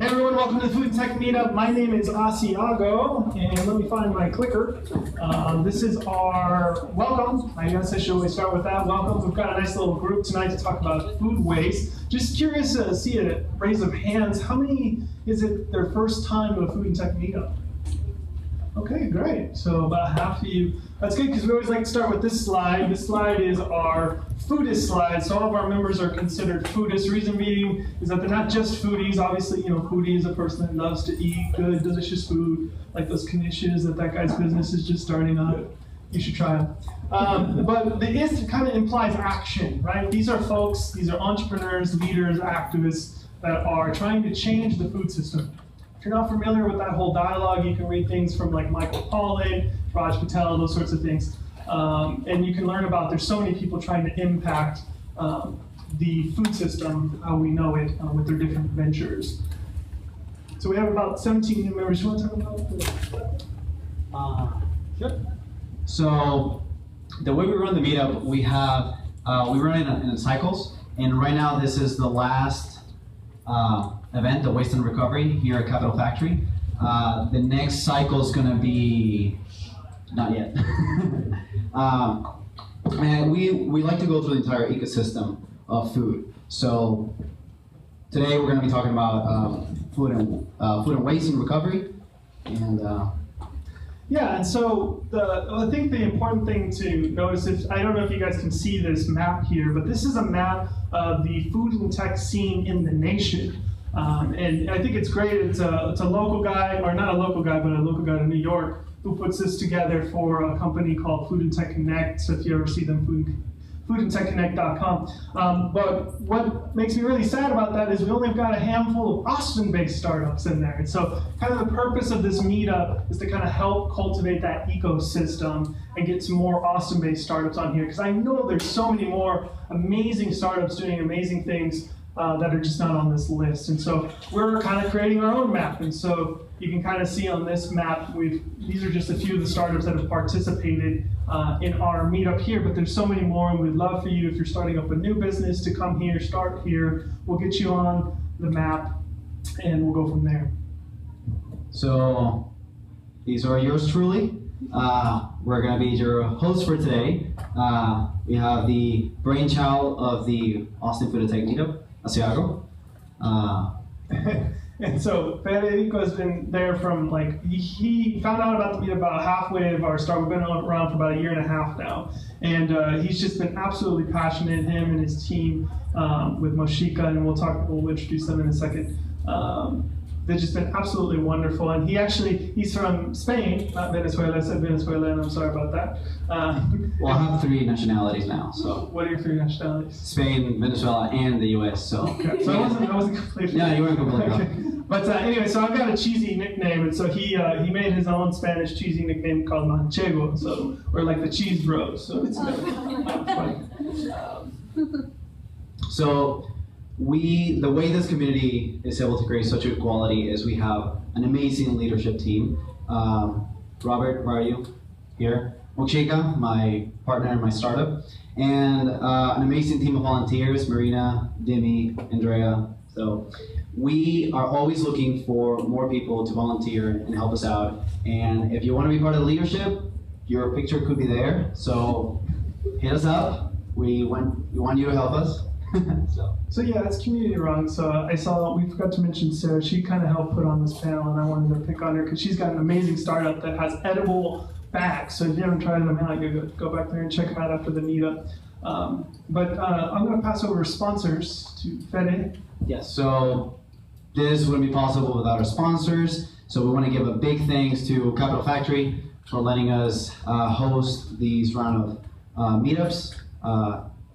everyone, welcome to the Food and Tech Meetup. My name is Asiago, and let me find my clicker. This is our welcome. I guess I should always start with that. Welcome. We've got a nice little group tonight to talk about food waste. Just curious to see a raise of hands. How many is it their first time at a Food and Tech Meetup? Okay, great. So about half of you. That's good because we always like to start with this slide. This slide is our foodist slide. So all of our members are considered foodists. Reason being is that they're not just foodies. Obviously, you know, foodie is a person that loves to eat good, delicious food, like those knishes that guy's business is just starting up. You should try them. But the ist kind of implies action, right? These are folks, these are entrepreneurs, leaders, activists that are trying to change the food system. If you're not familiar with that whole dialogue, you can read things from like Michael Pollan, Raj Patel, those sorts of things. And you can learn about, there's so many people trying to impact the food system, how we know it, with their different ventures. So we have about 17 new members. You want to talk about that? Sure. So the way we run the meetup, we run it in cycles. And right now this is the last event, the Waste and Recovery here at Capital Factory. The next cycle is going to be, not yet. And we like to go through the entire ecosystem of food. So today we're going to be talking about food and waste and recovery. And yeah, and so I think the important thing to notice is, I don't know if you guys can see this map here, but this is a map of the food and tech scene in the nation. And I think it's great. It's a local guy, or not a local guy, but a local guy in New York, who puts this together for a company called Food and Tech Connect. So if you ever see them, foodandtechconnect.com. But what makes me really sad about that is we only have got a handful of Austin-based startups in there. And so kind of the purpose of this meetup is to kind of help cultivate that ecosystem and get some more Austin-based startups on here. Because I know there's so many more amazing startups doing amazing things that are just not on this list. And so we're kind of creating our own map. And so you can kind of see on this map, these are just a few of the startups that have participated in our meetup here, but there's so many more, and we'd love for you, if you're starting up a new business, to come here, start here. We'll get you on the map, and we'll go from there. so these are yours truly. We're going to be your hosts for today. We have the brainchild of the Austin Food and Tech Meetup, Asiago. And so Federico has been there from, like, he found out about the meetup about halfway of our start. We've been around for about a year and a half now. And he's just been absolutely passionate, him and his team with Moshika, and we'll introduce them in a second. They've just been absolutely wonderful. And he's from Spain, not Venezuela. I said Venezuela, and I'm sorry about that. Well, I have 3 nationalities now. So what are your 3 nationalities? Spain, Venezuela, and the US. So okay. So I wasn't completely. Yeah, you weren't completely okay. But anyway, so I've got a cheesy nickname, and so he made his own Spanish cheesy nickname called Manchego. So we're like the Cheese Bros. So it's funny. So the way this community is able to create such good quality is we have an amazing leadership team. Robert, where are you? Here. Mochika, my partner in my startup, and an amazing team of volunteers, Marina, Demi, Andrea. So we are always looking for more people to volunteer and help us out. And if you want to be part of the leadership, your picture could be there. So hit us up. We want you to help us. So yeah, it's community run. So we forgot to mention Sarah. She kind of helped put on this panel, and I wanted to pick on her because she's got an amazing startup that has edible bags. So if you haven't tried them out, you go back there and check them out after the meetup. But I'm going to pass over sponsors to Fede. Yes. So this wouldn't be possible without our sponsors. So we want to give a big thanks to Capital Factory for letting us host these round of meetups.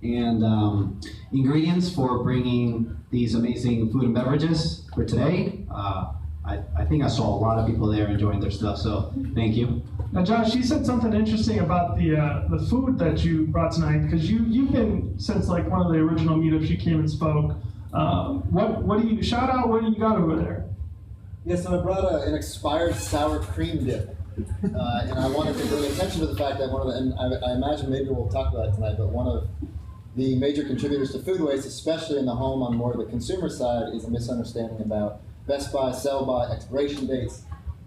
And Ingredients for bringing these amazing food and beverages for today. I think I saw a lot of people there enjoying their stuff, so thank you. Now, Josh, you said something interesting about the food that you brought tonight, because you've been, since like one of the original meetups, you came and spoke. What do you got over there? Yeah, so I brought an expired sour cream dip. And I wanted to bring attention to the fact that and I imagine maybe we'll talk about it tonight, but one of the major contributors to food waste, especially in the home on more of the consumer side, is a misunderstanding about best by, sell by, expiration dates.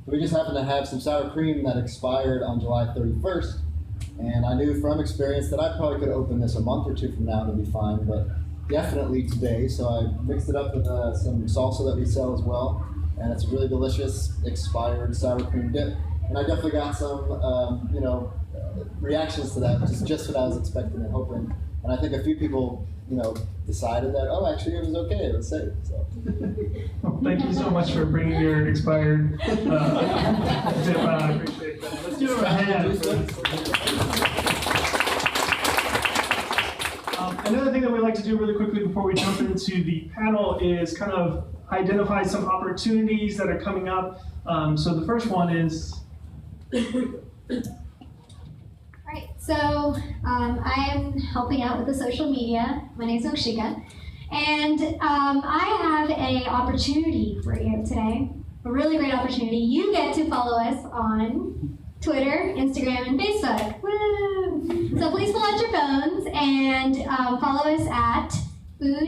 We just happened to have some sour cream that expired on July 31st, and I knew from experience that I probably could open this a month or two from now and it'd be fine, but definitely today. So I mixed it up with some salsa that we sell as well, and it's a really delicious expired sour cream dip. And I definitely got some, reactions to that, which is just what I was expecting and hoping. And I think a few people, decided that, oh, actually it was okay, it was safe. So. Well, thank you so much for bringing your expired dip out. I appreciate that. Let's give him a hand. Another thing that we like to do really quickly before we jump into the panel is kind of identify some opportunities that are coming up. So the first one is... Right, so I am helping out with the social media. My name is Okshika, and I have an opportunity for you today, a really great opportunity. You get to follow us on Twitter, Instagram, and Facebook. Woo! So please pull out your phones and follow us at Food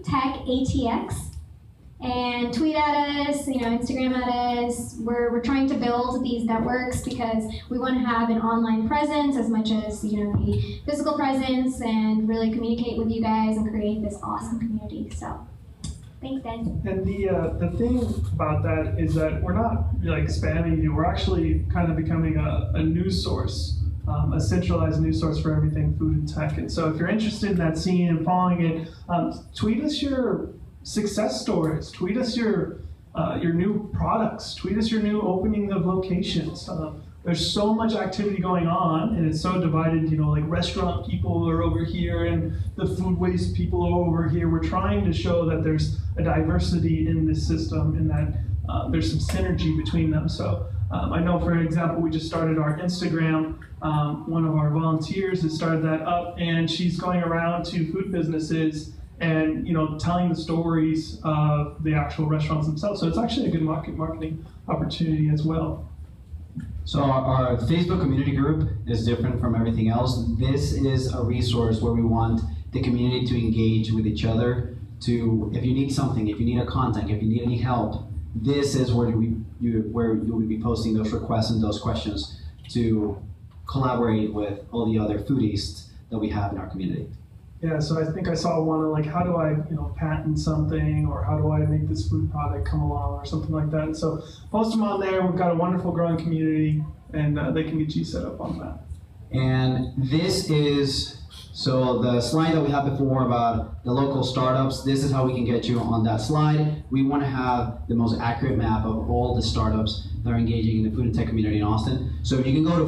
Tech ATX. And tweet at us, Instagram at us. We're trying to build these networks because we want to have an online presence as much as the physical presence, and really communicate with you guys and create this awesome community. So, thanks, Dan. And the thing about that is that we're not like spamming you. We're actually kind of becoming a news source, a centralized news source for everything food and tech. And so, if you're interested in that scene and following it, tweet us your success stories. Tweet us your new products. Tweet us your new opening of locations. There's so much activity going on, and it's so divided. Like restaurant people are over here, and the food waste people are over here. We're trying to show that there's a diversity in this system, and that there's some synergy between them. So I know, for example, we just started our Instagram. One of our volunteers has started that up, and she's going around to food businesses and telling the stories of the actual restaurants themselves. So it's actually a good marketing opportunity as well. So our Facebook community group is different from everything else. This is a resource where we want the community to engage with each other. If you need something, if you need a contact, if you need any help, this is where you would be posting those requests and those questions to collaborate with all the other foodies that we have in our community. Yeah, so I think I saw one like, how do I, patent something, or how do I make this food product come along, or something like that. And so post them on there. We've got a wonderful growing community, and they can get you set up on that. And this is, so the slide that we had before about the local startups, this is how we can get you on that slide. We want to have the most accurate map of all the startups that are engaging in the food and tech community in Austin. So you can go to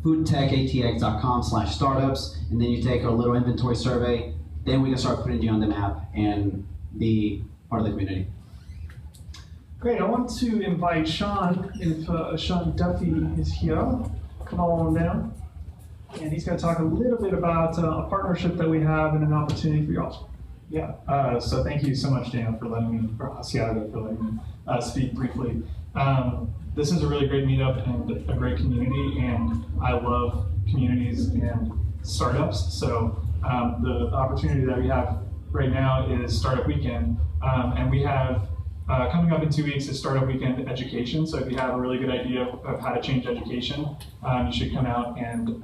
foodtechatx.com/startups, and then you take a little inventory survey. Then we can start putting you on the map and be part of the community. Great. I want to invite Sean, if Sean Duffy is here, come on down. And he's going to talk a little bit about a partnership that we have and an opportunity for y'all. Yeah, so thank you so much, Dan, for letting me speak briefly. This is a really great meetup and a great community, and I love communities and startups. So the opportunity that we have right now is Startup Weekend, and we have coming up in 2 weeks is Startup Weekend Education. So if you have a really good idea of how to change education, you should come out and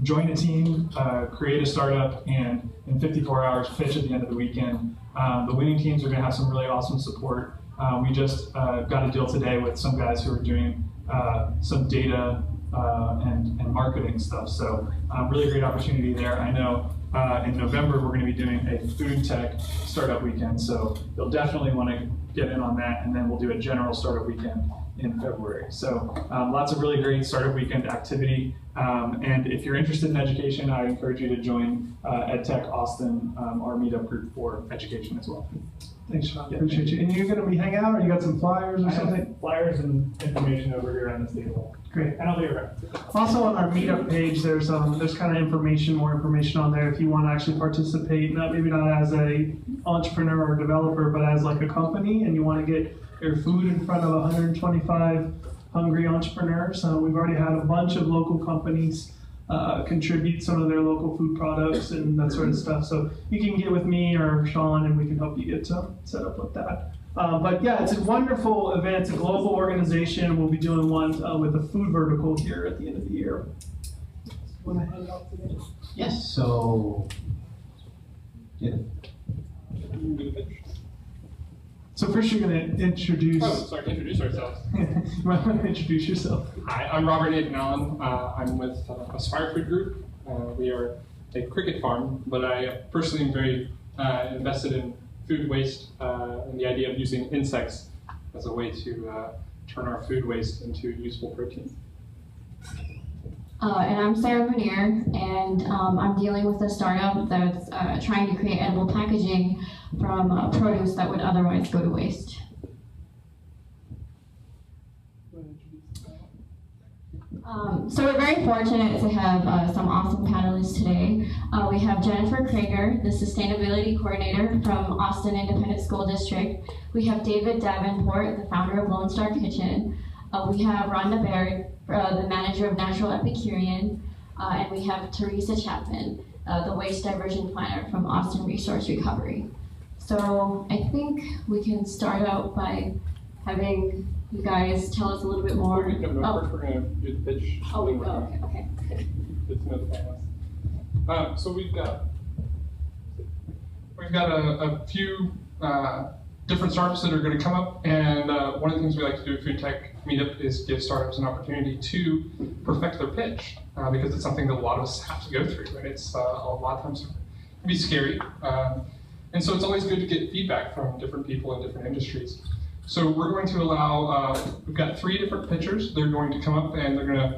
join a team, create a startup, and in 54 hours pitch at the end of the weekend. The winning teams are going to have some really awesome support. We just got a deal today with some guys who are doing some data and marketing stuff. So really great opportunity there. I know in November we're going to be doing a food tech startup weekend. So you'll definitely want to get in on that. And then we'll do a general startup weekend in February. So lots of really great startup weekend activity. And if you're interested in education, I encourage you to join EdTech Austin, our meetup group for education as well. Thanks, Sean. Yeah, appreciate you. And you're going to be hanging out, or you got some flyers or something? Flyers and information over here on this table. Great. And I'll leave it around. Also on our meetup page, there's kind of more information on there if you want to actually participate, maybe not as a entrepreneur or developer, but as like a company, and you want to get your food in front of 125 hungry entrepreneurs. We've already had a bunch of local companies contribute some of their local food products and that sort of stuff. So you can get with me or Sean and we can help you get set up with that. But yeah, it's a wonderful event. It's a global organization. We'll be doing one with the food vertical here at the end of the year. Want to hand out today? Yes, so, yeah. So first you're going to introduce... Oh, sorry, introduce ourselves. You might want to introduce yourself. Hi, I'm Robert Allen. I'm with Aspire Food Group. We are a cricket farm, but I personally am very invested in food waste and the idea of using insects as a way to turn our food waste into useful protein. And I'm Sarah Munir, and I'm dealing with a startup that's trying to create edible packaging from produce that would otherwise go to waste. So we're very fortunate to have some awesome panelists today. We have Jennifer Cregar, the Sustainability Coordinator from Austin Independent School District. We have David Davenport, the founder of Lone Star Kitchen. We have Rhonda Baird, the manager of Natural Epicurean, and we have Teresa Chapman, the waste diversion planner from Austin Resource Recovery. So I think we can start out by having you guys tell us a little bit more. First we're going to do the pitch. Oh, okay. Get to know the panelists. So we've got a few different startups that are going to come up, and one of the things we like to do at Food Tech Meetup is give startups an opportunity to perfect their pitch, because it's something that a lot of us have to go through, and it's a lot of times it can be scary. And so it's always good to get feedback from different people in different industries. So we're going to allow, we've got 3 different pitchers. They're going to come up and they're going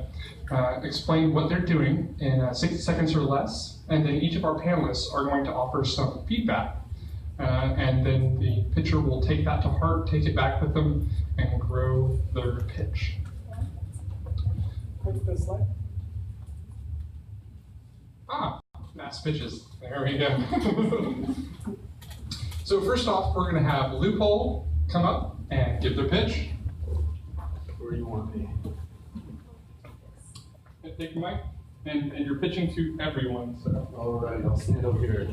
to explain what they're doing in 60 seconds or less, and then each of our panelists are going to offer some feedback. And then the pitcher will take that to heart, take it back with them, and grow their pitch. Mass pitches. There we go. So first off, we're going to have Loophole come up and give their pitch. Where do you want me? Take the mic, and you're pitching to everyone. So. All right, I'll stand over here.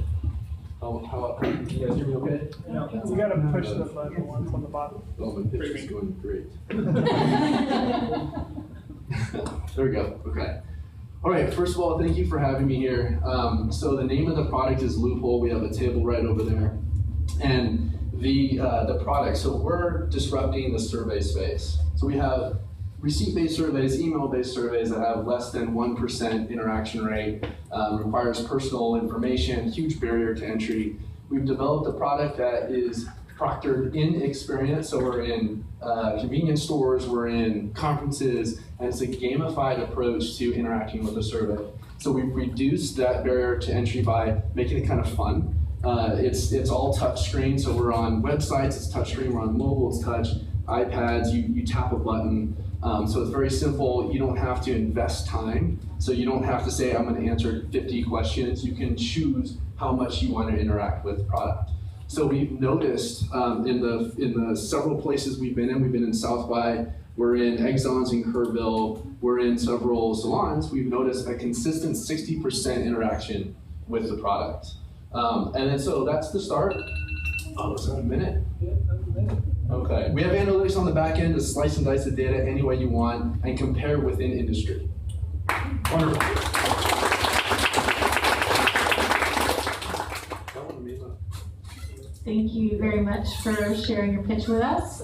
How you guys hear me okay? Yeah, you got to push the button once on the bottom. Oh, my pitch is going great. There we go. Okay. All right. First of all, thank you for having me here. So the name of the product is Loophole. We have a table right over there, and the product. So we're disrupting the survey space. So we have receipt-based surveys, email-based surveys that have less than 1% interaction rate, requires personal information, huge barrier to entry. We've developed a product that is proctored in experience, so we're in convenience stores, we're in conferences, and it's a gamified approach to interacting with a survey. So we've reduced that barrier to entry by making it kind of fun. It's all touch screen, so we're on websites, it's touch screen, we're on mobile, it's touch, iPads, you tap a button. So it's very simple. You don't have to invest time. So you don't have to say, I'm going to answer 50 questions. You can choose how much you want to interact with the product. So we've noticed in the several places we've been in South by, we're in Exxon's in Kerrville, we're in several salons, we've noticed a consistent 60% interaction with the product. And then so that's the start. Oh, is that a minute? Yeah, that's a minute. Okay. We have analytics on the back end to slice and dice the data any way you want and compare within industry. Wonderful. Thank you very much for sharing your pitch with us.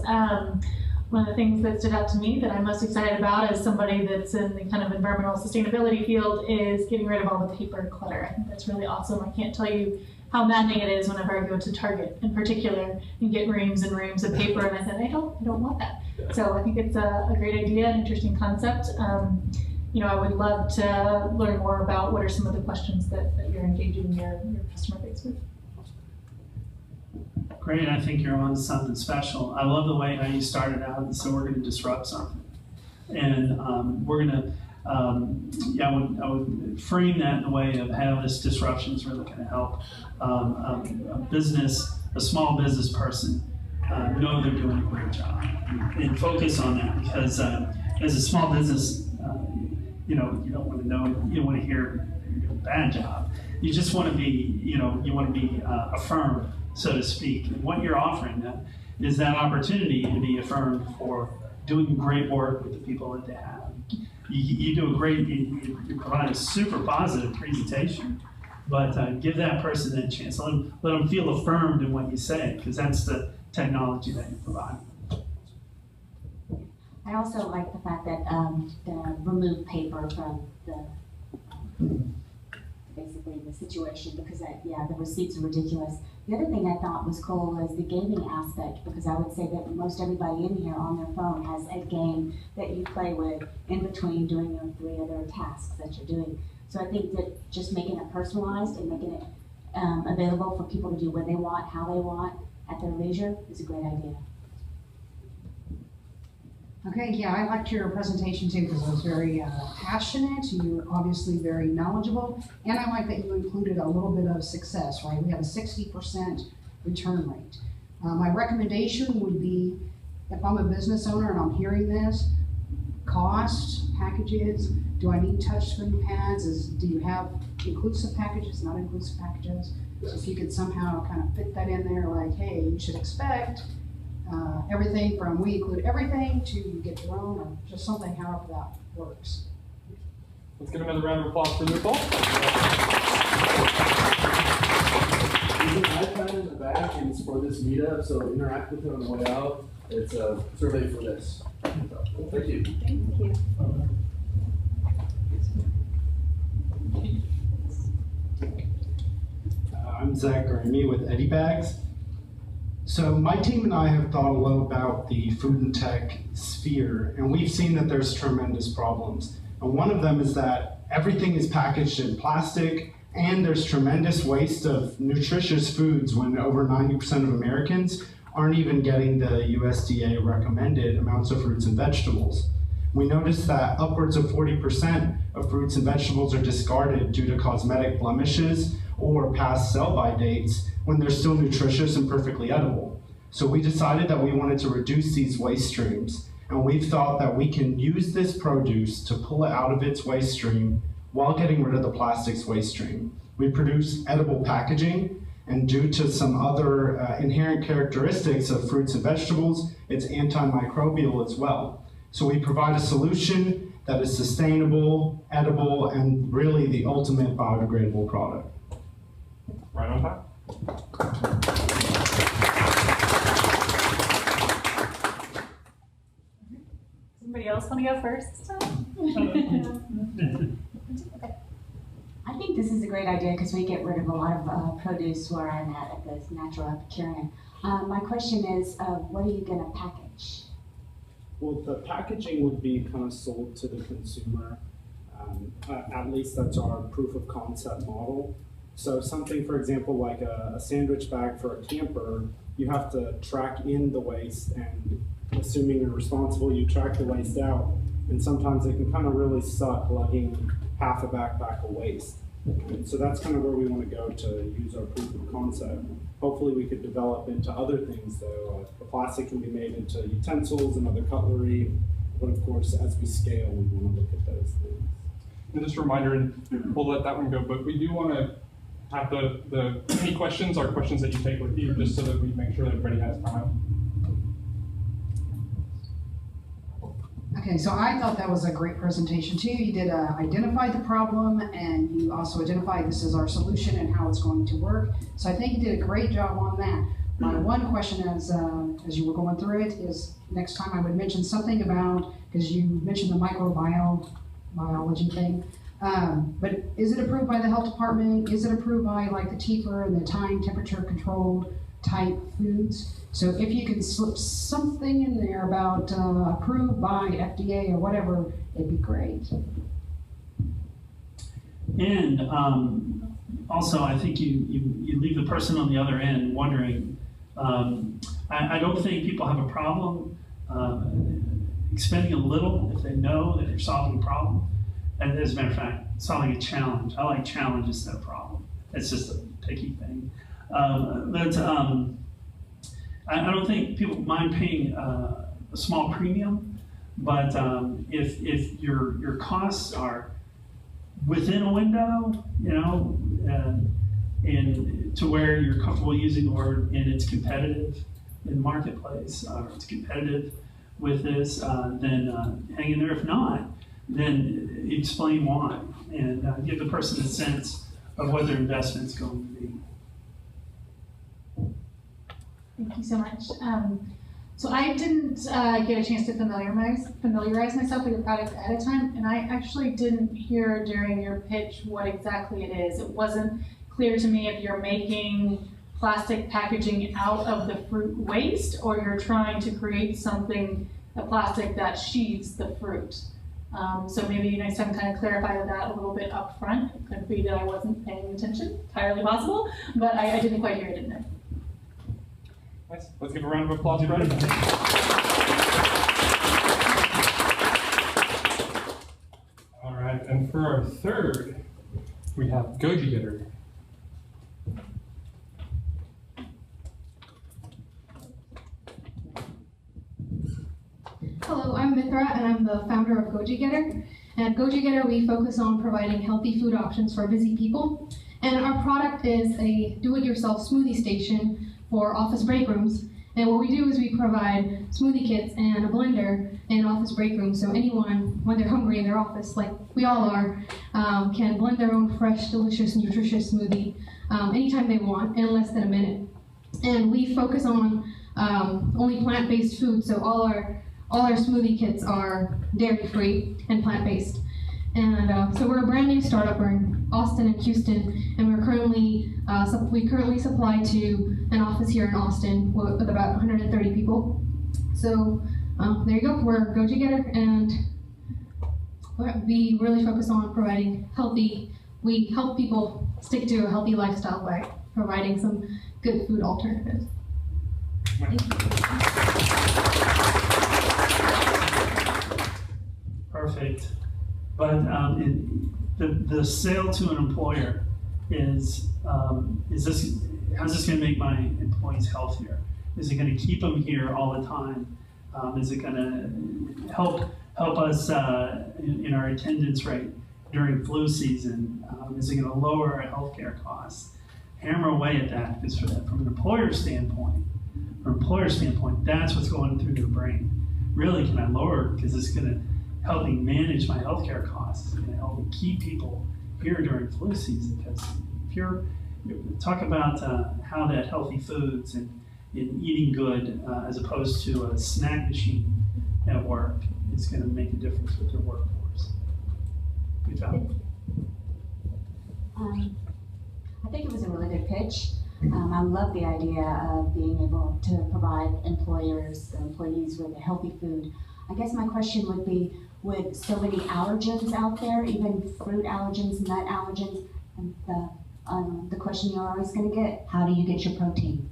One of the things that stood out to me that I'm most excited about as somebody that's in the kind of environmental sustainability field is getting rid of all the paper clutter. I think that's really awesome. I can't tell you how maddening it is whenever I go to Target in particular and get reams and reams of paper, and I said, I don't want that. Yeah. So I think it's a great idea, an interesting concept. I would love to learn more about what are some of the questions that you're engaging your customer base with. Great, I think you're on to something special. I love the way how you started out, and so we're going to disrupt something. And we're going to, I would frame that in a way of how this disruption is really going to help a small business person know they're doing a great job. And focus on that, because as a small business, you don't want to know, you don't want to hear you're doing a bad job. You just want to be, you want to be affirmed, so to speak. And what you're offering them is that opportunity to be affirmed for doing great work with the people that they have. You do a great, you provide a super positive presentation, but give that person that chance. Let them feel affirmed in what you say, because that's the technology that you provide. I also like the fact that the remove paper from basically the situation, because the receipts are ridiculous. The other thing I thought was cool is the gaming aspect, because I would say that most everybody in here on their phone has a game that you play with in between doing your 3 other tasks that you're doing. So I think that just making it personalized and making it available for people to do what they want, how they want, at their leisure is a great idea. Okay, yeah, I liked your presentation too, because it was very passionate. You were obviously very knowledgeable, and I like that you included a little bit of success, right? We have a 60% return rate. My recommendation would be, if I'm a business owner and I'm hearing this, cost, packages, do I need touchscreen pads? Do you have inclusive packages, not inclusive packages? So if you could somehow kind of fit that in there, like, hey, you should expect everything from we include everything to you get your own, or just something, however that works. Let's give another round of applause for Lupol. There's an iPad in the back, and it's for this meetup, so interact with it on the way out. It's a survey for this. So, thank you. Thank you. I'm Zach Grammy with EdiBags. So my team and I have thought a lot about the food and tech sphere, and we've seen that there's tremendous problems. And one of them is that everything is packaged in plastic, and there's tremendous waste of nutritious foods when over 90% of Americans aren't even getting the USDA recommended amounts of fruits and vegetables. We noticed that upwards of 40% of fruits and vegetables are discarded due to cosmetic blemishes or past sell-by dates when they're still nutritious and perfectly edible. So we decided that we wanted to reduce these waste streams, and we've thought that we can use this produce to pull it out of its waste stream while getting rid of the plastics waste stream. We produce edible packaging, and due to some other inherent characteristics of fruits and vegetables, it's antimicrobial as well. So we provide a solution that is sustainable, edible, and really the ultimate biodegradable product. Right on time. Somebody else want to go first? I think this is a great idea because we get rid of a lot of produce where I'm at the natural Epicurean. My question is, what are you going to package? Well, the packaging would be kind of sold to the consumer. At least that's our proof of concept model. So something, for example, like a sandwich bag for a camper, you have to track in the waste, and assuming you're responsible, you track the waste out. And sometimes it can kind of really suck lugging half a backpack of waste. And so that's kind of where we want to go to use our proof of concept. Hopefully we could develop into other things though. The plastic can be made into utensils and other cutlery, but of course as we scale we want to look at those things. And just a reminder, and we'll let that one go, but we do want to have any questions are questions that you take with you, just so that we make sure that everybody has time. Okay, so I thought that was a great presentation too. You did identify the problem, and you also identified this is our solution and how it's going to work. So I think you did a great job on that. My one question as you were going through it is, next time I would mention something about, because you mentioned the microbiology thing, but is it approved by the health department? Is it approved by like the TEPR and the time temperature controlled type foods? So if you can slip something in there about approved by FDA or whatever, it'd be great. And also, I think you leave the person on the other end wondering. I don't think people have a problem expending a little if they know that you're solving a problem. And as a matter of fact, solving a challenge. I like challenge instead of problem. It's just a picky thing. I don't think people mind paying a small premium But if your costs are within a window, you know, and to where you're comfortable using the word and it's competitive in the marketplace, or it's competitive with this, then hang in there. If not, then explain why and give the person a sense of what their investment's going to be. Thank you so much. So I didn't get a chance to familiarize myself with your product ahead of time, and I actually didn't hear during your pitch what exactly it is. It wasn't clear to me if you're making plastic packaging out of the fruit waste, or you're trying to create something, a plastic that sheathes the fruit. So maybe next time kind of clarify that a little bit up front. It could be that I wasn't paying attention, entirely possible, but I didn't quite hear it in there. Nice. Let's give a round of applause for Eddie. All right, and for our third, we have Goji Getter. Hello, I'm Mithra, and I'm the founder of Goji Getter. At Goji Getter, we focus on providing healthy food options for busy people. And our product is a do-it-yourself smoothie station for office break rooms. And what we do is we provide smoothie kits and a blender in office break rooms, so anyone, when they're hungry in their office, like we all are, can blend their own fresh, delicious, nutritious smoothie anytime they want in less than a minute. And we focus on only plant-based food, so all our smoothie kits are dairy-free and plant-based. And so we're a brand new startup. We're in Austin and Houston, and we're currently we currently supply to an office here in Austin with about 130 people. So there you go. We're Goji Getter, and we really focus on providing healthy. We help people stick to a healthy lifestyle by providing some good food alternatives. Thank you. Perfect. But the sale to an employer is this, how's this going to make my employees healthier? Is it going to keep them here all the time? Is it going to help us in our attendance rate during flu season? Is it going to lower our healthcare costs? Hammer away at that, because from an employer standpoint, that's what's going through their brain. Really, can I lower it? Because it's going to help me manage my healthcare costs. It's going to help me keep people here during flu season. Because if you're talk about how that healthy foods and eating good as opposed to a snack machine at work is going to make a difference with their workforce. Good job. I think it was a really good pitch. I love the idea of being able to provide employees with a healthy food. I guess my question would be, with so many allergens out there, even fruit allergens, nut allergens, and the question you're always going to get, how do you get your protein?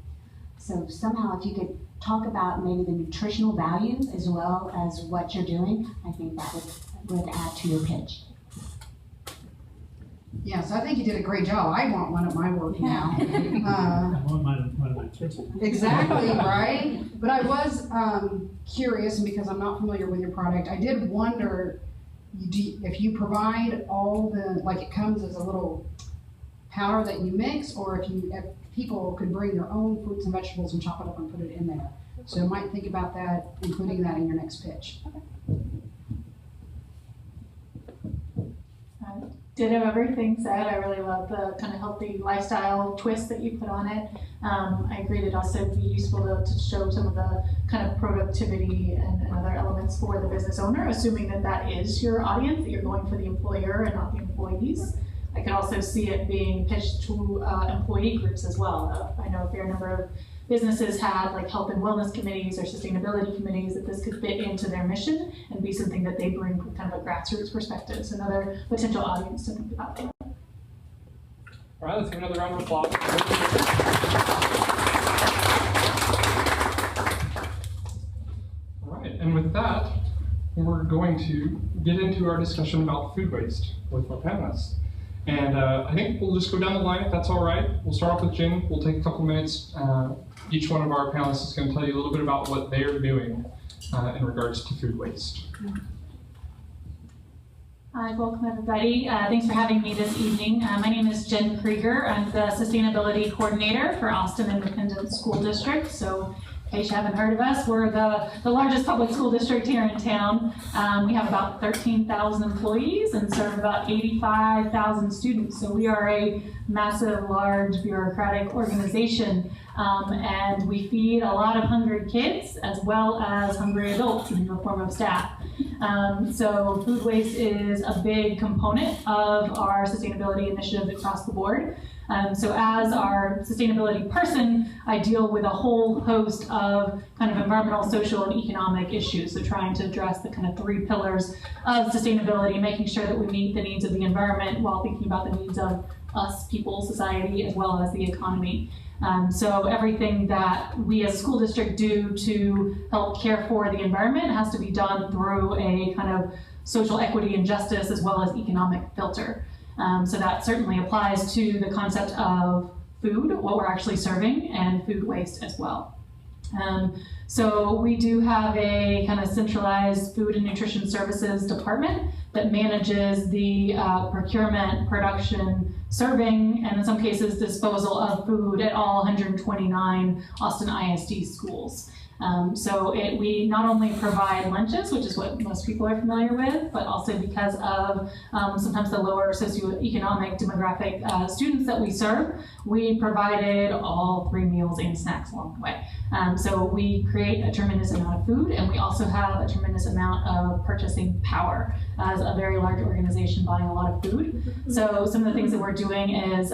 So somehow if you could talk about maybe the nutritional value as well as what you're doing, I think that would add to your pitch. Yes, I think you did a great job. I want one at my work now. I want one of my kitchen. Exactly, right? But I was curious, and because I'm not familiar with your product, I did wonder if you provide all the, like it comes as a little powder that you mix, or if people could bring their own fruits and vegetables and chop it up and put it in there. So you might think about that, including that in your next pitch. Ditto everything said. I really love the kind of healthy lifestyle twist that you put on it. I agree that also be useful to show some of the kind of productivity and other elements for the business owner, assuming that that is your audience, that you're going for the employer and not the employees. I could also see it being pitched to employee groups as well. I know a fair number of businesses have like health and wellness committees or sustainability committees, that this could fit into their mission and be something that they bring from kind of a grassroots perspective. So another potential audience to think about. All right, let's give another round of applause. All right, and with that, we're going to get into our discussion about food waste with our panelists. And I think we'll just go down the line if that's all right. We'll start off with Jen. We'll take a couple minutes. Each one of our panelists is going to tell you a little bit about what they're doing in regards to food waste. Hi, welcome everybody. Thanks for having me this evening. My name is Jen Cregar. I'm the Sustainability Coordinator for Austin Independent School District. So in case you haven't heard of us, we're the largest public school district here in town. We have about 13,000 employees and serve about 85,000 students. So we are a massive, large bureaucratic organization. And we feed a lot of hungry kids as well as hungry adults in the form of staff. So food waste is a big component of our sustainability initiative across the board. So as our sustainability person, I deal with a whole host of kind of environmental, social, and economic issues. So trying to address the kind of 3 pillars of sustainability, making sure that we meet the needs of the environment while thinking about the needs of us, people, society, as well as the economy. So everything that we as a school district do to help care for the environment has to be done through a kind of social equity and justice as well as economic filter. So that certainly applies to the concept of food, what we're actually serving, and food waste as well. So we do have a kind of centralized food and nutrition services department that manages the procurement, production, serving, and in some cases disposal of food at all 129 Austin ISD schools. So we not only provide lunches, which is what most people are familiar with, but also because of sometimes the lower socioeconomic demographic students that we serve, we provided all 3 meals and snacks along the way. So we create a tremendous amount of food, and we also have a tremendous amount of purchasing power as a very large organization buying a lot of food. So some of the things that we're doing is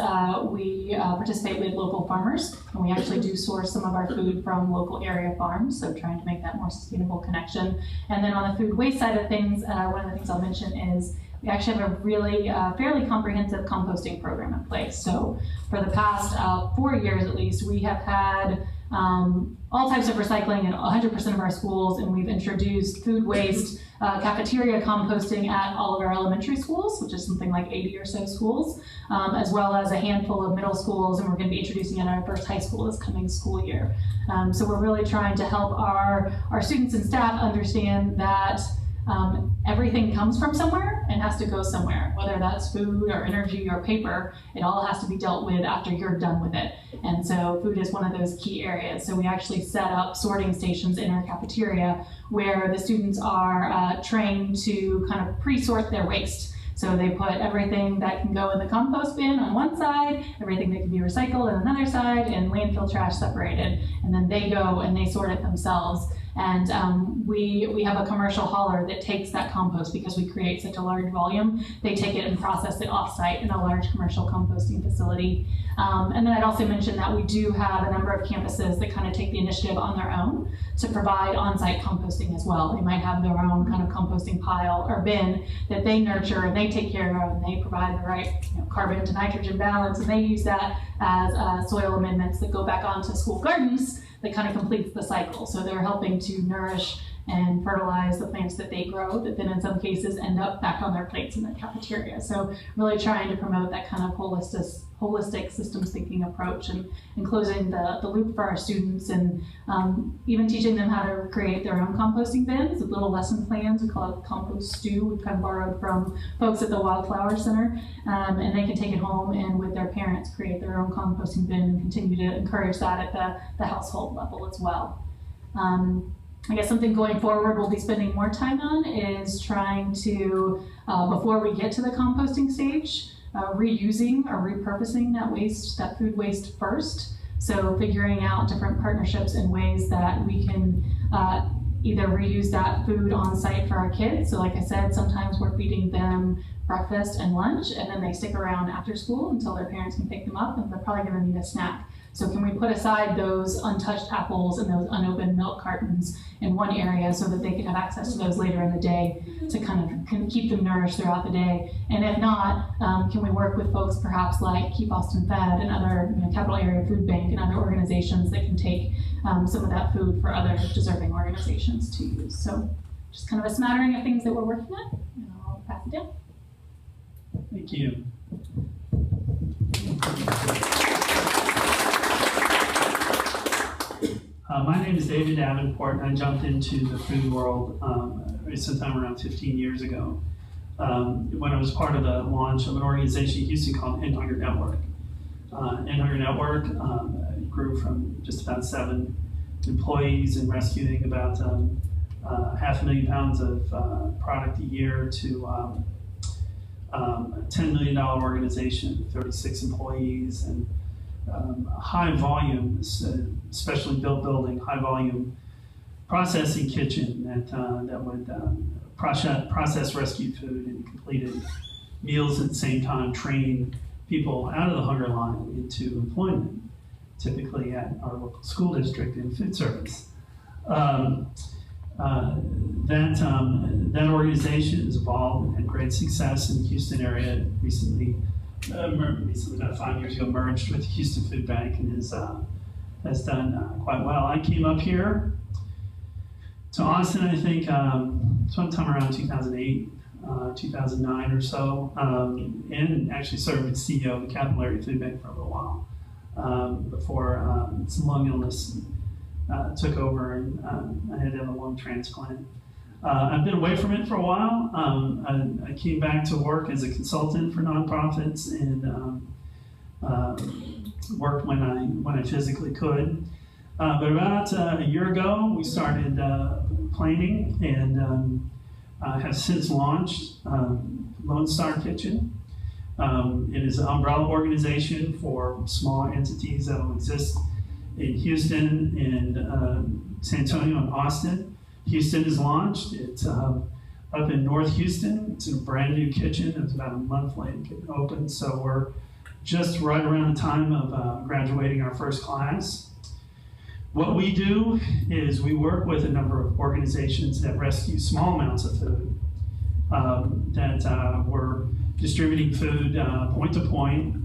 we participate with local farmers, and we actually do source some of our food from local area farms, so trying to make that more sustainable connection. And then on the food waste side of things, one of the things I'll mention is we actually have a really fairly comprehensive composting program in place. So for the past 4 years at least, we have had all types of recycling in 100% of our schools, and we've introduced food waste cafeteria composting at all of our elementary schools, which is something like 80 or so schools, as well as a handful of middle schools, and we're going to be introducing it at our first high school this coming school year. So we're really trying to help our students and staff understand that everything comes from somewhere and has to go somewhere, whether that's food or energy or paper. It all has to be dealt with after you're done with it. And so food is one of those key areas. So we actually set up sorting stations in our cafeteria where the students are trained to kind of pre-sort their waste. So they put everything that can go in the compost bin on one side, everything that can be recycled on another side, and landfill trash separated. And then they go and they sort it themselves. And we have a commercial hauler that takes that compost because we create such a large volume. They take it and process it off-site in a large commercial composting facility. And then I'd also mention that we do have a number of campuses that kind of take the initiative on their own to provide on-site composting as well. They might have their own kind of composting pile or bin that they nurture and they take care of, and they provide the right carbon to nitrogen balance, and they use that as soil amendments that go back onto school gardens that kind of completes the cycle. So they're helping to nourish and fertilize the plants that they grow that then in some cases end up back on their plates in their cafeteria. So really trying to promote that kind of holistic systems thinking approach and closing the loop for our students, and even teaching them how to create their own composting bins with little lesson plans. We call it compost stew. We've kind of borrowed from folks at the Wildflower Center, and they can take it home and with their parents create their own composting bin and continue to encourage that at the household level as well. I guess something going forward we'll be spending more time on is trying to, before we get to the composting stage, reusing or repurposing that waste, that food waste first. So figuring out different partnerships and ways that we can either reuse that food on site for our kids. So like I said, sometimes we're feeding them breakfast and lunch, and then they stick around after school until their parents can pick them up, and they're probably gonna need a snack. So can we put aside those untouched apples and those unopened milk cartons in one area so that they can have access to those later in the day to kind of keep them nourished throughout the day? And if not, can we work with folks perhaps like Keep Austin Fed and other Capital Area Food Bank and other organizations that can take some of that food for other deserving organizations to use? So just kind of a smattering of things that we're working on, and I'll pass it down. Thank you. My name is David Davenport, and I jumped into the food world sometime around 15 years ago when I was part of the launch of an organization in Houston called End Hunger Network. End Hunger Network grew from just about 7 employees and rescuing about 500,000 pounds of product a year to a $10 million organization, 36 employees, and high volume, especially built building, high volume processing kitchen that would process rescued food and completed meals at the same time, train people out of the hunger line into employment, typically at our local school district in food service. That organization has evolved and had great success in the Houston area. Recently, about 5 years ago, merged with the Houston Food Bank and has done quite well. I came up here to Austin, I think, sometime around 2008, 2009 or so, and actually served as CEO of the Capital Area Food Bank for a little while before some lung illness took over, and I had to have a lung transplant. I've been away from it for a while. I came back to work as a consultant for nonprofits and worked when I physically could. But about a year ago, we started planning and have since launched Lone Star Kitchen. It is an umbrella organization for smaller entities that will exist in Houston and San Antonio and Austin. Houston is launched. It's up in North Houston. It's a brand new kitchen. It's about a month late to get open, so we're just right around the time of graduating our first class. What we do is we work with a number of organizations that rescue small amounts of food, that we're distributing food point to point,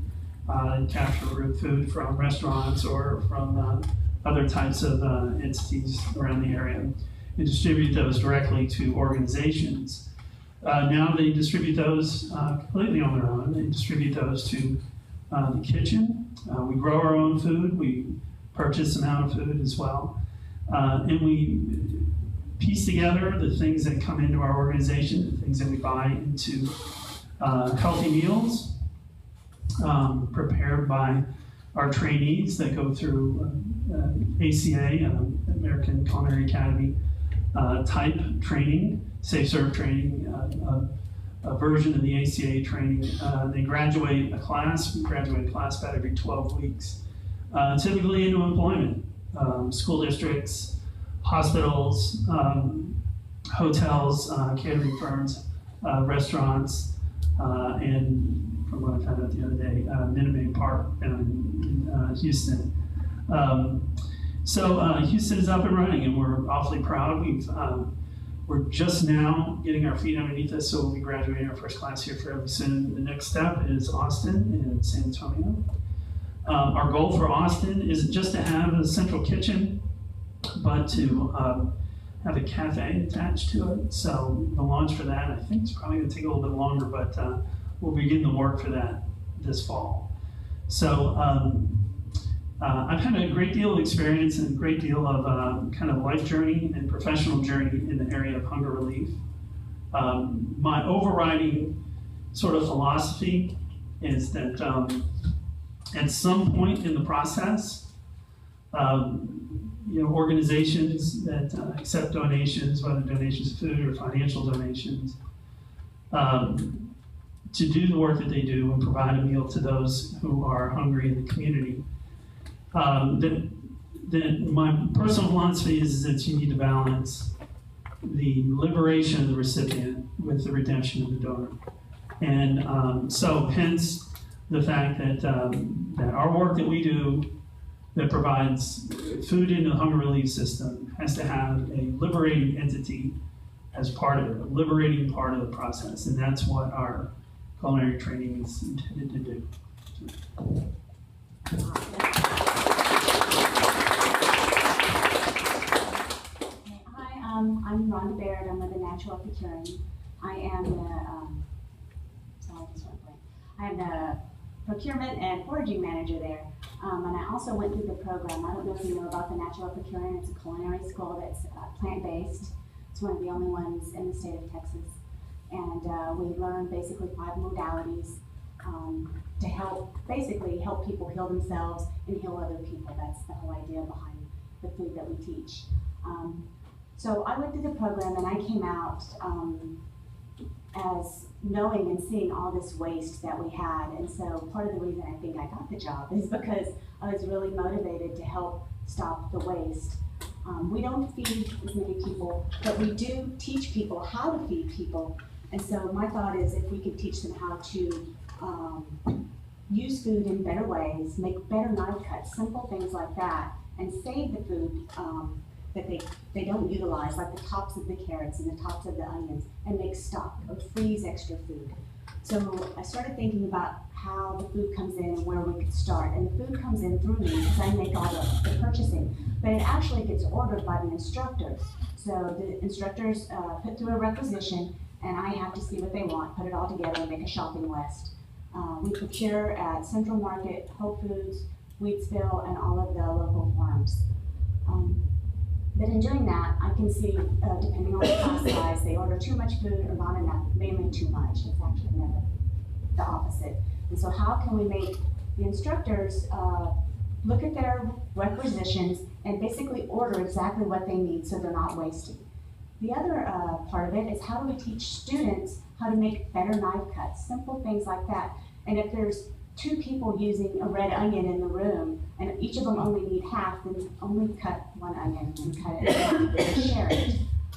capture food from restaurants or from other types of entities around the area, and distribute those directly to organizations. Now they distribute those completely on their own. They distribute those to the kitchen. We grow our own food. We purchase some out of food as well. And we piece together the things that come into our organization, the things that we buy into healthy meals prepared by our trainees that go through ACA, American Culinary Academy type training, Safe Serve training, a version of the ACA training. They graduate a class. We graduate a class about every 12 weeks, typically into employment, school districts, hospitals, hotels, catering firms, restaurants, and from what I found out the other day, Minute Park down in Houston. So Houston is up and running, and we're awfully proud. We're just now getting our feet underneath us, so we'll be graduating our first class here fairly soon. The next step is Austin and San Antonio. Our goal for Austin is just to have a central kitchen, but to have a cafe attached to it. So the launch for that, I think, is probably going to take a little bit longer, but we'll begin the work for that this fall. So I've had a great deal of experience and a great deal of kind of life journey and professional journey in the area of hunger relief. My overriding sort of philosophy is that at some point in the process, organizations that accept donations, whether donations of food or financial donations, to do the work that they do and provide a meal to those who are hungry in the community. That my personal philosophy is that you need to balance the liberation of the recipient with the redemption of the donor. And so hence the fact that, that our work that we do that provides food into the hunger relief system has to have a liberating entity as part of it, a liberating part of the process. And that's what our culinary training is intended to do. I'm Rhonda Baird. I'm with the Natural Procurement. I am the Procurement and Foraging Manager there. And I also went through the program. I don't know if you know about the Natural Procurement. It's a culinary school that's plant-based. It's one of the only ones in the state of Texas. And we learned basically 5 modalities to basically help people heal themselves and heal other people. That's the whole idea behind the food that we teach. So I went through the program and I came out as knowing and seeing all this waste that we had. And so part of the reason I think I got the job is because I was really motivated to help stop the waste. We don't feed as many people, but we do teach people how to feed people. And so my thought is if we could teach them how to use food in better ways, make better knife cuts, simple things like that, and save the food that they don't utilize, like the tops of the carrots and the tops of the onions, and make stock or freeze extra food. So I started thinking about how the food comes in and where we could start. And the food comes in through me because I make all the purchasing. But it actually gets ordered by the instructors. So the instructors put through a requisition, and I have to see what they want, put it all together, and make a shopping list. We procure at Central Market, Whole Foods, Wheatsville, and all of the local farms. But in doing that, I can see, depending on the class size, they order too much food or not enough, mainly too much. It's actually never the opposite. And so how can we make the instructors look at their requisitions and basically order exactly what they need so they're not wasting? The other part of it is how do we teach students how to make better knife cuts, simple things like that. And if there's 2 people using a red onion in the room, and each of them only need half, then only cut 1 onion and cut it and share it.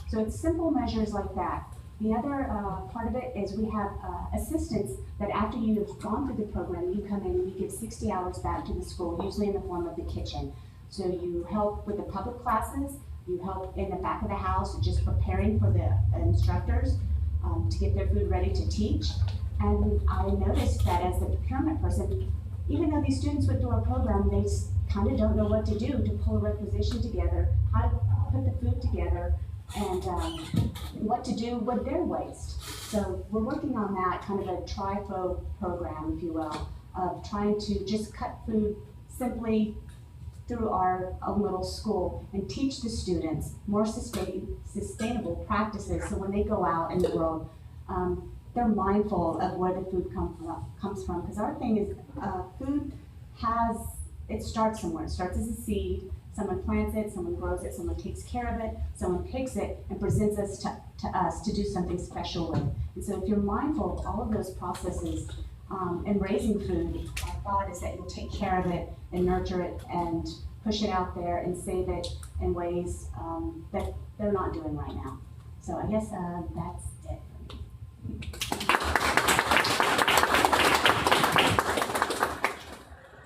So it's simple measures like that. The other part of it is we have assistants that after you've gone through the program, you come in and you give 60 hours back to the school, usually in the form of the kitchen. So you help with the public classes, you help in the back of the house, just preparing for the instructors to get their food ready to teach. And I noticed that as the procurement person, even though these students went through our program, they kind of don't know what to do to pull a requisition together, how to put the food together, and what to do with their waste. So we're working on that kind of a TRIFO program, if you will, of trying to just cut food simply through our own little school and teach the students more sustainable practices so when they go out in the world, they're mindful of where the food comes from. Because our thing is food it starts somewhere. It starts as a seed. Someone plants it, someone grows it, someone takes care of it, someone picks it and presents it to us to do something special with. And so if you're mindful of all of those processes in raising food, our thought is that you'll take care of it and nurture it and push it out there and save it in ways that they're not doing right now. So I guess that's it for me.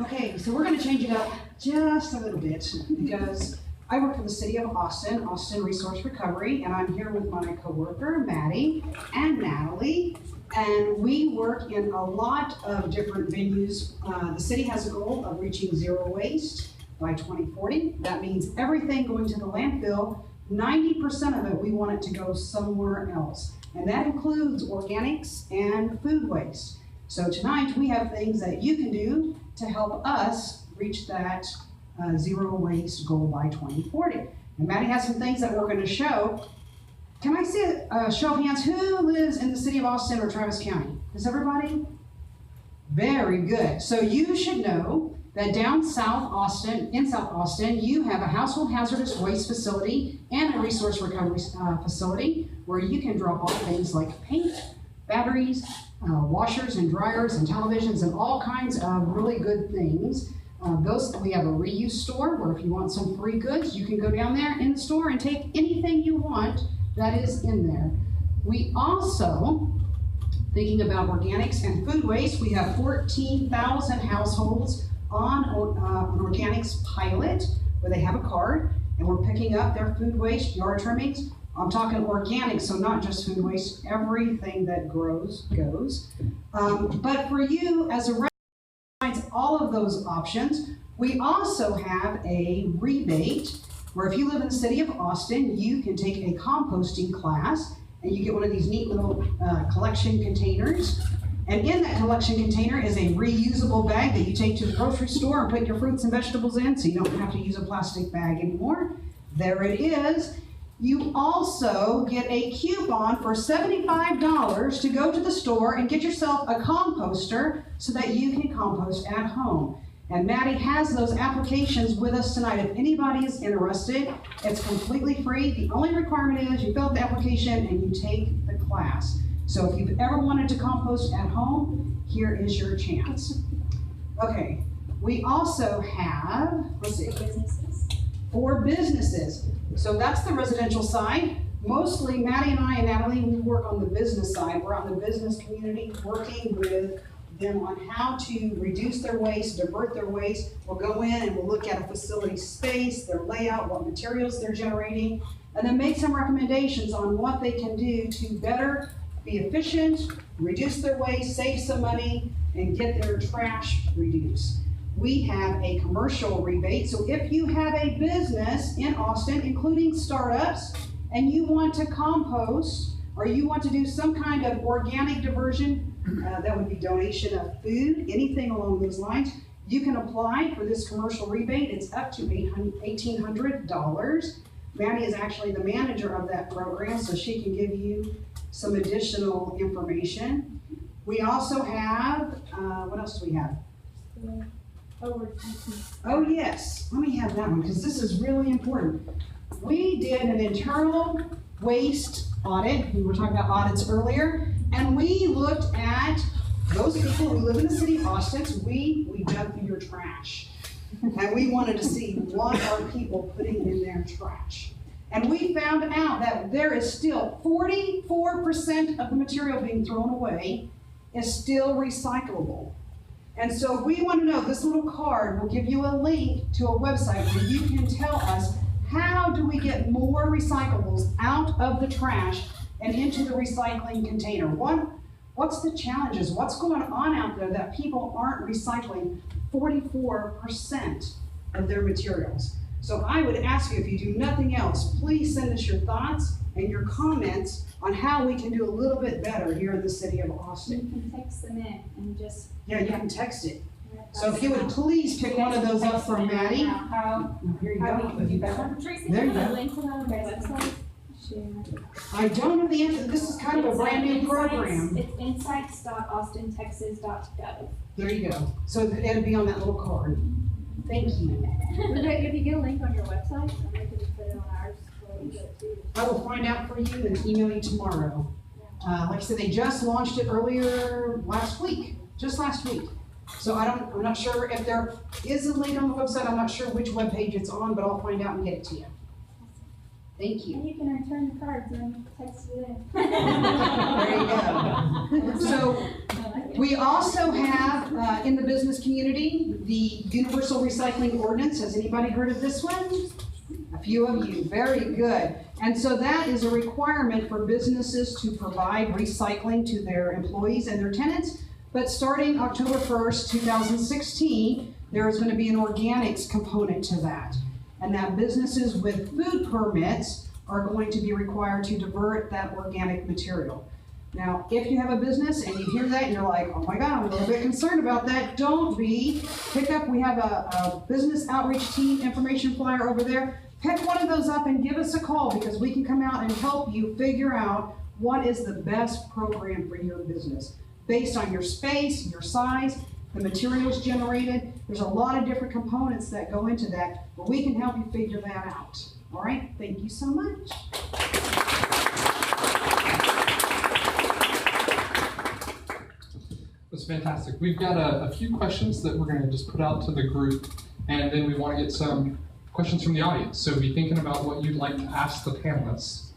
Okay, so we're going to change it up just a little bit because I work for the city of Austin Resource Recovery, and I'm here with my coworker, Maddie and Natalie, and we work in a lot of different venues. The city has a goal of reaching 0 waste by 2040. That means everything going to the landfill, 90% of it, we want it to go somewhere else. And that includes organics and food waste. So tonight we have things that you can do to help us reach that 0 waste goal by 2040. And Maddie has some things that we're going to show. Can I see a show of hands? Who lives in the city of Austin or Travis County? Is everybody? Very good. So you should know that down South Austin, in South Austin, you have a household hazardous waste facility and a resource recovery facility where you can drop off things like paint, batteries, washers and dryers and televisions and all kinds of really good things. We have a reuse store where if you want some free goods, you can go down there in the store and take anything you want that is in there. We also, thinking about organics and food waste, we have 14,000 households on an organics pilot where they have a card and we're picking up their food waste, yard trimmings. I'm talking organic, so not just food waste, everything that grows goes. But for you as a restaurant, all of those options, we also have a rebate where if you live in the city of Austin, you can take a composting class and you get one of these neat little collection containers And in that collection container is a reusable bag that you take to the grocery store and put your fruits and vegetables in, so you don't have to use a plastic bag anymore. There it is. You also get a coupon for $75 to go to the store and get yourself a composter so that you can compost at home. And Maddie has those applications with us tonight. If anybody is interested, it's completely free. The only requirement is you fill out the application and you take the class. So if you've ever wanted to compost at home, here is your chance. Okay, we also have, let's see, for businesses. So that's the residential side. Mostly Maddie and I and Natalie, we work on the business side. We're on the business community working with them on how to reduce their waste, divert their waste. We'll go in and we'll look at a facility space, their layout, what materials they're generating, and then make some recommendations on what they can do to better be efficient, reduce their waste, save some money, and get their trash reduced. We have a commercial rebate, so if you have a business in Austin, including startups, and you want to compost, or you want to do some kind of organic diversion, that would be donation of food, anything along those lines, you can apply for this commercial rebate. It's up to $1,800. Maddie is actually the manager of that program, so she can give you some additional information. We also have, what else do we have? Oh yes, let me have that one because this is really important. We did an internal waste audit. We were talking about audits earlier, and we looked at those people who live in the city of Austin. We dug through your trash, and we wanted to see what are people putting in their trash. And we found out that there is still 44% of the material being thrown away is still recyclable. And so we want to know, this little card will give you a link to a website where you can tell us how do we get more recyclables out of the trash and into the recycling container. What's the challenges? What's going on out there that people aren't recycling 44% of their materials? So I would ask you, if you do nothing else, please send us your thoughts and your comments on how we can do a little bit better here in the city of Austin. You can text them in and just... Yeah, you can text it. So if you would please pick one of those up for Maddie. Here you go. There you go. I don't know the answer. This is kind of a brand new program. It's insights.austintexas.gov. There you go. So it'll be on that little card. Thank you. If you get a link on your website, or we can put it on ours. I will find out for you and email you tomorrow. Like I said, they just launched it earlier last week, just last week. So I'm not sure if there is a link on the website. I'm not sure which webpage it's on, but I'll find out and get it to you. Thank you. And you can return the cards and text it in. There you go. So we also have in the business community the Universal Recycling Ordinance. Has anybody heard of this one? A few of you. Very good. And so that is a requirement for businesses to provide recycling to their employees and their tenants. But starting October 1st, 2016, there is going to be an organics component to that. And that businesses with food permits are going to be required to divert that organic material. Now, if you have a business and you hear that and you're like, oh my God, I'm a little bit concerned about that, don't be. Pick up, we have a business outreach team information flyer over there. Pick one of those up and give us a call because we can come out and help you figure out what is the best program for your business. Based on your space, your size, the materials generated. There's a lot of different components that go into that, but we can help you figure that out. All right, thank you so much. That's fantastic. We've got a few questions that we're going to just put out to the group, and then we want to get some questions from the audience. So be thinking about what you'd like to ask the panelists.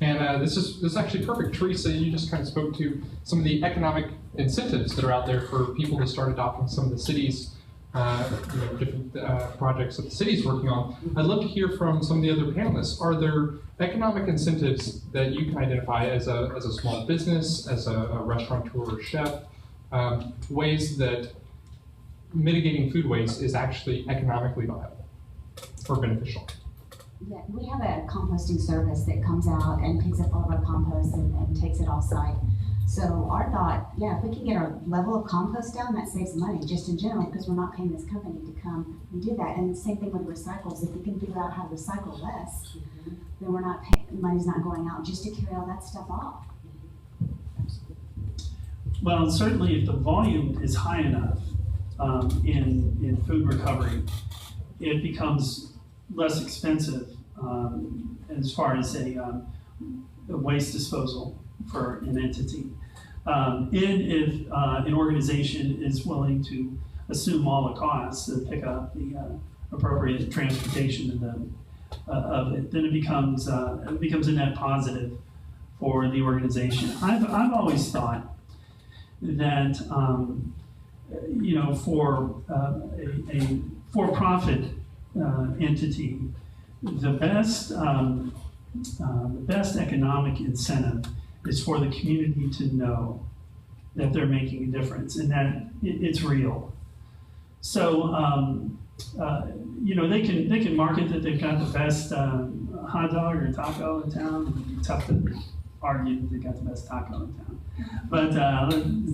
And this is actually perfect. Teresa, you just kind of spoke to some of the economic incentives that are out there for people to start adopting some of the city's different projects that the city's working on. I'd love to hear from some of the other panelists. Are there economic incentives that you can identify as a small business, as a restaurateur or chef, ways that mitigating food waste is actually economically viable or beneficial? Yeah, we have a composting service that comes out and picks up all of our compost and takes it off site. So our thought, yeah, if we can get our level of compost down, that saves money just in general because we're not paying this company to come and do that. And the same thing with recycles. If we can figure out how to recycle less, then we're not paying, money's not going out just to carry all that stuff off. Well, certainly if the volume is high enough in food recovery, it becomes less expensive as far as a waste disposal for an entity. And if an organization is willing to assume all the costs to pick up the appropriate transportation of it, then it becomes a net positive for the organization. I've always thought that for a for-profit entity, the best economic incentive is for the community to know that they're making a difference and that it's real. So they can market that they've got the best hot dog or taco in town. It'd be tough to argue that they've got the best taco in town. But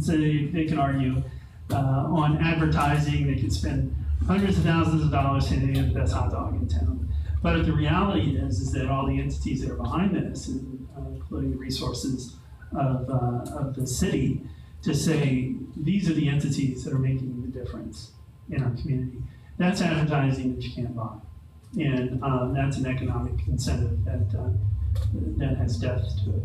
they can argue on advertising. They can spend hundreds of thousands of dollars hitting the best hot dog in town. But the reality is that all the entities that are behind this, including the resources of the city, to say these are the entities that are making the difference in our community. That's advertising that you can't buy, and that's an economic incentive that has depth to it.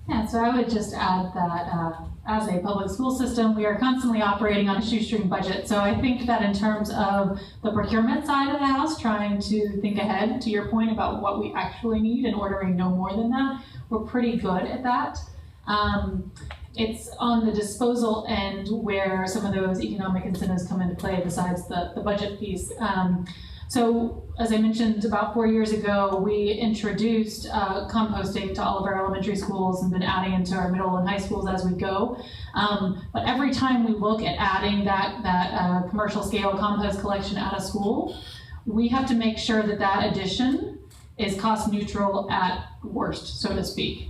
Yeah, so I would just add that as a public school system, we are constantly operating on a shoestring budget. So I think that in terms of the procurement side of the house, trying to think ahead to your point about what we actually need and ordering no more than that, we're pretty good at that. It's on the disposal end where some of those economic incentives come into play besides the budget piece. So as I mentioned, about 4 years ago, we introduced composting to all of our elementary schools and been adding into our middle and high schools as we go. But every time we look at adding that commercial scale compost collection at a school, we have to make sure that that addition is cost neutral at worst, so to speak.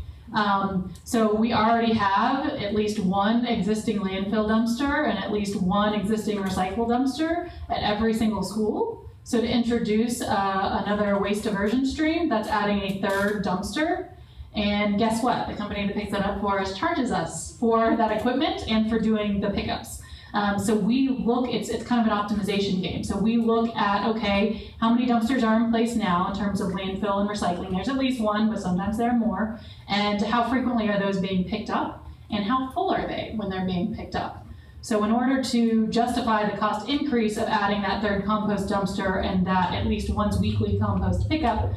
So we already have at least one existing landfill dumpster and at least one existing recycle dumpster at every single school. So to introduce another waste diversion stream, that's adding a third dumpster. And guess what? The company that picks that up for us charges us for that equipment and for doing the pickups. So we look, it's kind of an optimization game. So we look at, okay, how many dumpsters are in place now in terms of landfill and recycling? There's at least one, but sometimes there are more. And how frequently are those being picked up? And how full are they when they're being picked up? So in order to justify the cost increase of adding that third compost dumpster and that at least once weekly compost pickup,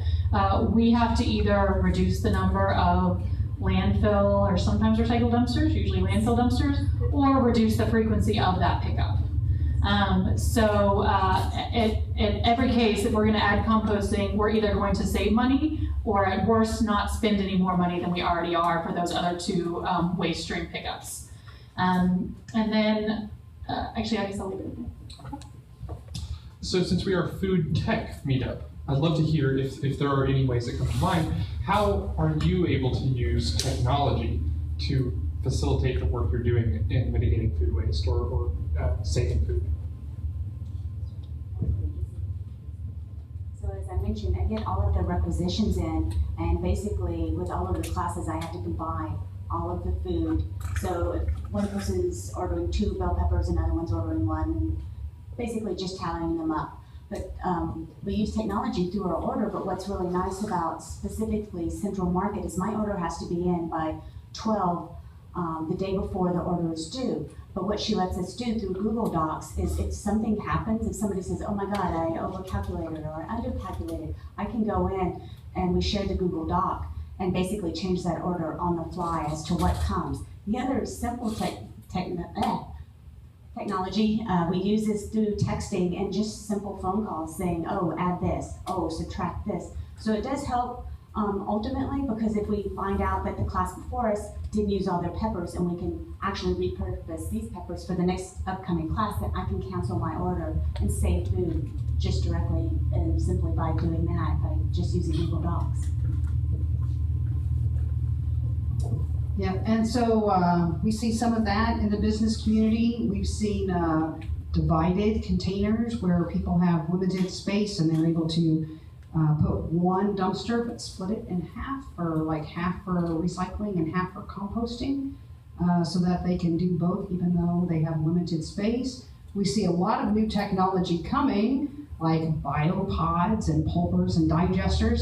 we have to either reduce the number of landfill or sometimes recycled dumpsters, usually landfill dumpsters, or reduce the frequency of that pickup. In every case that we're going to add composting, we're either going to save money or at worst not spend any more money than we already are for those other two waste stream pickups. And then, actually, I guess I'll leave it at that. So since we are a food tech meetup, I'd love to hear if there are any ways that come to mind. How are you able to use technology to facilitate the work you're doing in mitigating food waste or saving food? So as I mentioned, I get all of the requisitions in, and basically with all of the classes, I have to combine all of the food. So if one person's ordering 2 bell peppers, another one's ordering 1, and basically just tallying them up. But we use technology through our order, but what's really nice about specifically Central Market is my order has to be in by 12 the day before the order is due. But what she lets us do through Google Docs is if something happens, if somebody says, oh my God, I overcalculated or undercalculated, I can go in and we share the Google Doc and basically change that order on the fly as to what comes. The other simple technology, we use this through texting and just simple phone calls saying, oh, add this, oh, subtract this. So it does help ultimately, because if we find out that the class before us didn't use all their peppers and we can actually repurpose these peppers for the next upcoming class, then I can cancel my order and save food just directly and simply by doing that, by just using Google Docs. Yeah, and so we see some of that in the business community. We've seen divided containers where people have limited space and they're able to put one dumpster but split it in half, or like half for recycling and half for composting, so that they can do both even though they have limited space. We see a lot of new technology coming, like biopods and pulpers and digesters.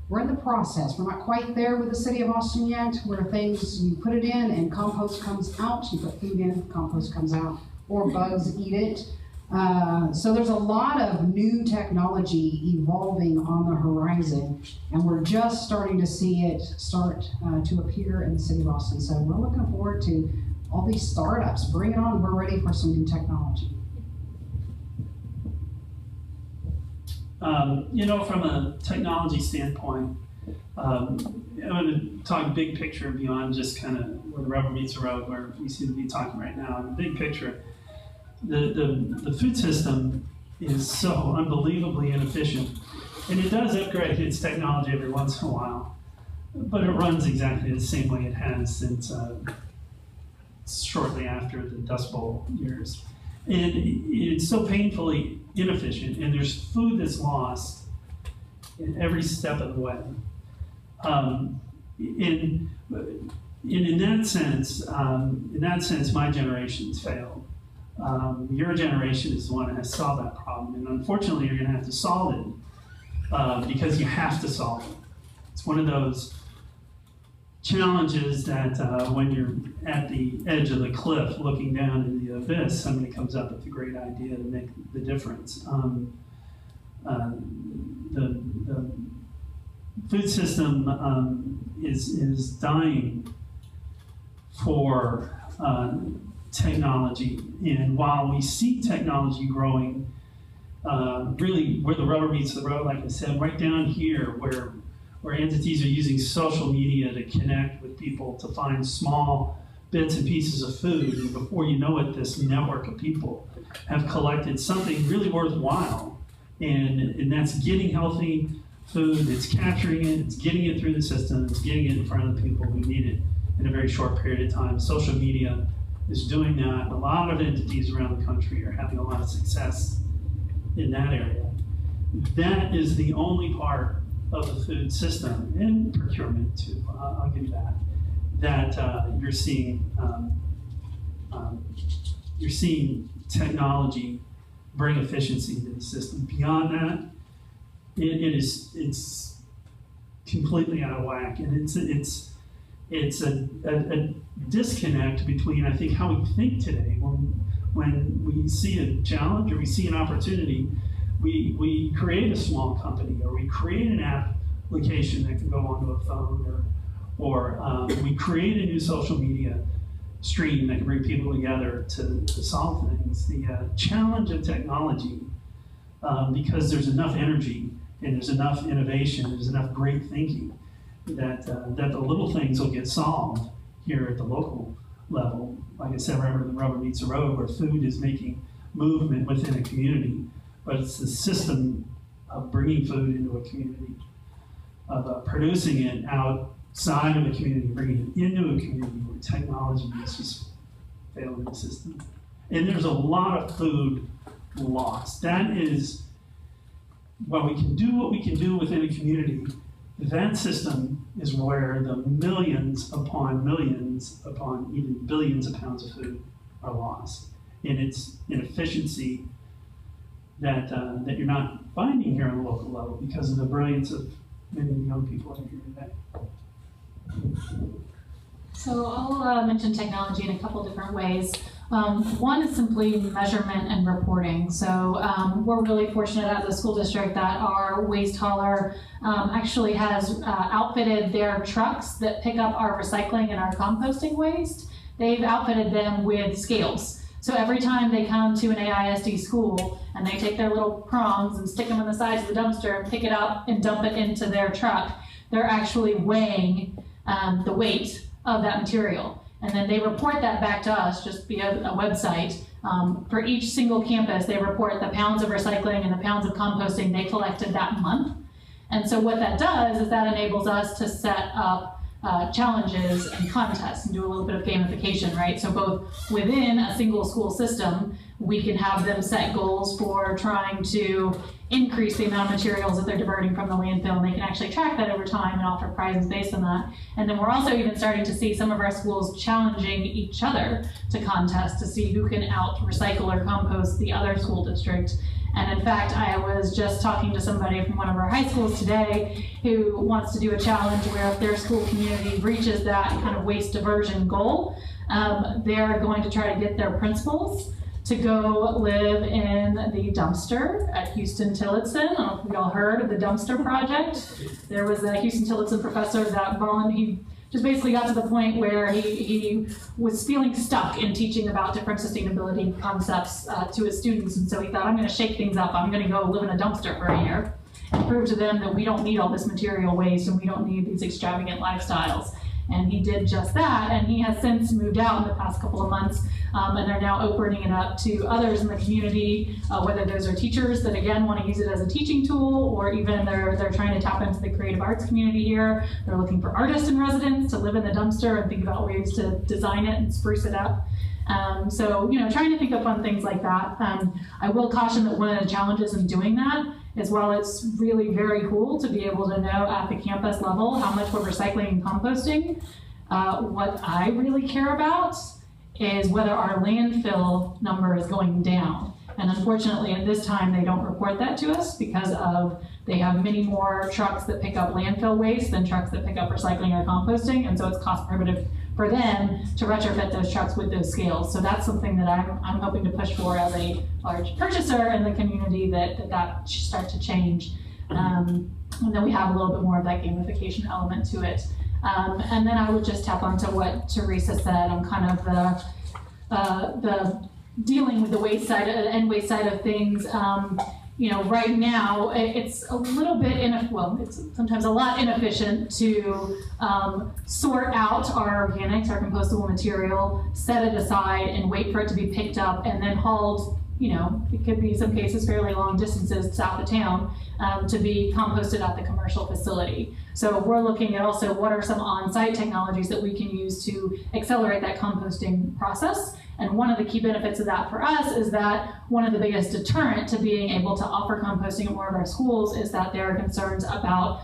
We're in the process. We're not quite there with the city of Austin yet, where things, you put it in and compost comes out, you put food in, compost comes out, or bugs eat it. So there's a lot of new technology evolving on the horizon, and we're just starting to see it start to appear in the city of Austin. So we're looking forward to all these startups. Bring it on, we're ready for some new technology. From a technology standpoint, I'm going to talk big picture beyond just kind of where the rubber meets the road, where we seem to be talking right now. In the big picture, the food system is so unbelievably inefficient, and it does upgrade its technology every once in a while, but it runs exactly the same way it has since shortly after the Dust Bowl years. And it's so painfully inefficient, and there's food that's lost in every step of the way. In that sense, my generation's failed. Your generation is the one that has solved that problem, and unfortunately, you're going to have to solve it because you have to solve it. It's one of those challenges that when you're at the edge of the cliff looking down in the abyss, somebody comes up with a great idea to make the difference. The food system is dying for technology, and while we see technology growing, really where the rubber meets the road, like I said, right down here where entities are using social media to connect with people to find small bits and pieces of food, and before you know it, this network of people have collected something really worthwhile, and that's getting healthy food, it's capturing it, it's getting it through the system, it's getting it in front of the people who need it in a very short period of time. Social media is doing that. A lot of entities around the country are having a lot of success in that area. That is the only part of the food system, and procurement too, I'll give you that you're seeing technology bring efficiency to the system. Beyond that, it's completely out of whack, and it's a disconnect between, I think, how we think today. When we see a challenge or we see an opportunity, we create a small company, or we create an application that can go onto a phone, or we create a new social media stream that can bring people together to solve things. The challenge of technology, because there's enough energy and there's enough innovation, there's enough great thinking, that the little things will get solved here at the local level. Like I said, remember the rubber meets the road, where food is making movement within a community, but it's the system of bringing food into a community, of producing it outside of a community, bringing it into a community, where technology is just failing the system. And there's a lot of food lost. That is, while we can do what we can do within a community, that system is where the millions upon even billions of pounds of food are lost. And it's inefficiency that you're not finding here on the local level because of the brilliance of many of the young people that are here today. So I'll mention technology in a couple different ways. One is simply measurement and reporting. So we're really fortunate as a school district that our waste hauler actually has outfitted their trucks that pick up our recycling and our composting waste. They've outfitted them with scales. So every time they come to an AISD school and they take their little prongs and stick them on the sides of the dumpster and pick it up and dump it into their truck, they're actually weighing the weight of that material. And then they report that back to us just via a website. For each single campus, they report the pounds of recycling and the pounds of composting they collected that month. And so what that does is that enables us to set up challenges and contests and do a little bit of gamification, right? So both within a single school system, we can have them set goals for trying to increase the amount of materials that they're diverting from the landfill, and they can actually track that over time and offer prizes based on that. And then we're also even starting to see some of our schools challenging each other to contests to see who can out recycle or compost the other school district. And in fact, I was just talking to somebody from one of our high schools today who wants to do a challenge where if their school community reaches that kind of waste diversion goal, they're going to try to get their principals to go live in the dumpster at Houston Tillotson. I don't know if we all heard of the dumpster project. There was a Houston Tillotson professor that he just basically got to the point where he was feeling stuck in teaching about different sustainability concepts to his students. And so he thought, I'm going to shake things up. I'm going to go live in a dumpster for a year and prove to them that we don't need all this material waste and we don't need these extravagant lifestyles. And he did just that, and he has since moved out in the past couple of months, and they're now opening it up to others in the community, whether those are teachers that again want to use it as a teaching tool, or even they're trying to tap into the creative arts community here. They're looking for artists in residence to live in the dumpster and think about ways to design it and spruce it up. So, trying to think of fun things like that. I will caution that one of the challenges in doing that is while it's really very cool to be able to know at the campus level how much we're recycling and composting, what I really care about is whether our landfill number is going down. And unfortunately, at this time, they don't report that to us because they have many more trucks that pick up landfill waste than trucks that pick up recycling or composting, and so it's cost prohibitive for them to retrofit those trucks with those scales. So that's something that I'm hoping to push for as a large purchaser in the community, that should start to change. And then we have a little bit more of that gamification element to it. And then I would just tap onto what Teresa said on kind of the dealing with the waste side and waste side of things. Right now it's a little bit it's sometimes a lot inefficient to sort out our organics, our compostable material, set it aside, and wait for it to be picked up and then hauled. It could be some cases fairly long distances south of town to be composted at the commercial facility. So we're looking at also what are some on-site technologies that we can use to accelerate that composting process. And one of the key benefits of that for us is that one of the biggest deterrent to being able to offer composting at more of our schools is that there are concerns about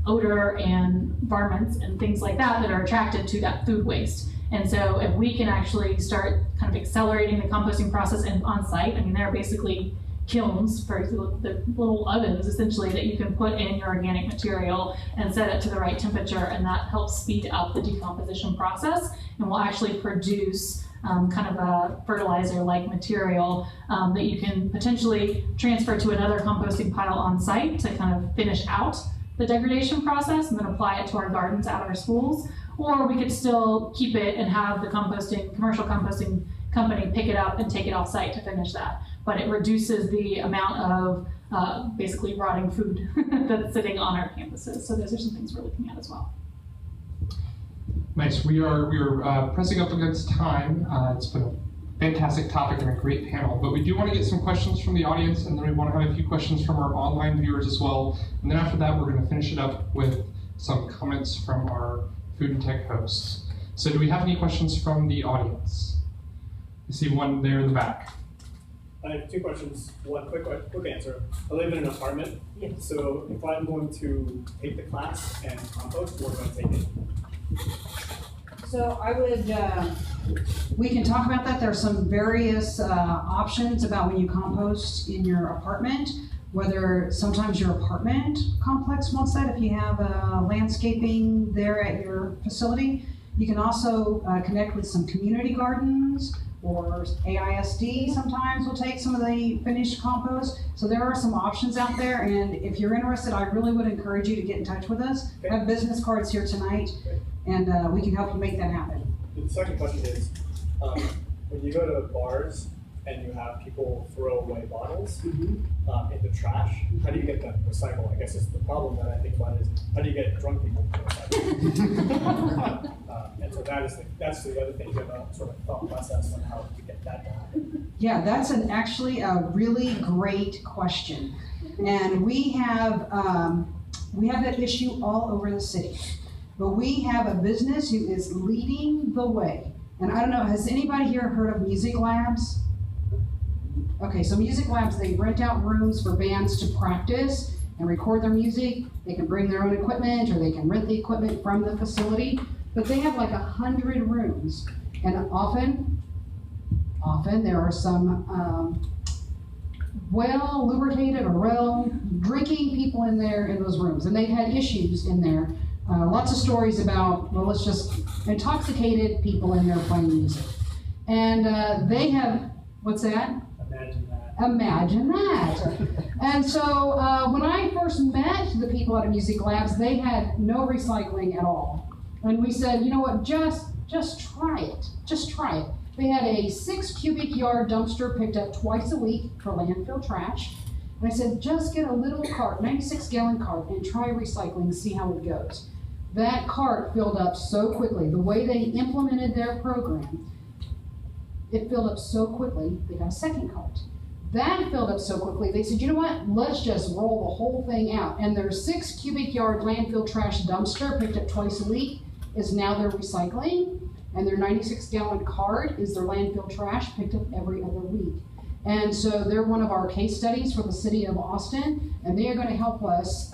odor and varmints and things like that are attracted to that food waste. And so if we can actually start kind of accelerating the composting process on site, they're basically kilns, for the little ovens essentially that you can put in your organic material and set it to the right temperature, and that helps speed up the decomposition process and will actually produce kind of a fertilizer-like material that you can potentially transfer to another composting pile on site to kind of finish out the degradation process and then apply it to our gardens at our schools. Or we could still keep it and have the commercial composting company pick it up and take it off site to finish that. But it reduces the amount of basically rotting food that's sitting on our campuses. So those are some things we're looking at as well. Nice. We are pressing up against time. It's been a fantastic topic and a great panel, but we do want to get some questions from the audience, and then we want to have a few questions from our online viewers as well. And then after that, we're going to finish it up with some comments from our food and tech hosts. So do we have any questions from the audience? I see one there in the back. I have two questions. One quick answer. I live in an apartment, so if I'm going to take the class and compost, where do I take it? So I would, we can talk about that. There's some various options about when you compost in your apartment, whether sometimes your apartment complex wants that if you have landscaping there at your facility. You can also connect with some community gardens, or AISD sometimes will take some of the finished compost. So there are some options out there, and if you're interested, I really would encourage you to get in touch with us. Okay. I have business cards here tonight, and we can help you make that happen. The second question is, when you go to bars and you have people throw away bottles into trash, how do you get that recycled? I guess it's the problem that I think about is, how do you get drunk people to recycle? And so that's the other thing, you have a sort of thought process on how to get that to happen. Yeah, that's actually a really great question. And we have that issue all over the city. But we have a business who is leading the way. And I don't know, has anybody here heard of music labs? Okay, so music labs, they rent out rooms for bands to practice and record their music. They can bring their own equipment or they can rent the equipment from the facility. But they have like 100 rooms. And often there are some well lubricated or well drinking people in there in those rooms. And they've had issues in there. Lots of stories about, well, it's just intoxicated people in there playing music. And they have, what's that? Imagine that. Imagine that. And so when I first met the people at Music Labs, they had no recycling at all. And we said, you know what, just try it. Just try it. They had a 6 cubic yard dumpster picked up twice a week for landfill trash. And I said, just get a little cart, 96 gallon cart, and try recycling, see how it goes. That cart filled up so quickly. The way they implemented their program, it filled up so quickly, they got a second cart. That filled up so quickly, they said, you know what, let's just roll the whole thing out. And their 6 cubic yard landfill trash dumpster picked up twice a week is now their recycling, and their 96 gallon cart is their landfill trash picked up every other week. And so they're one of our case studies for the city of Austin, and they are going to help us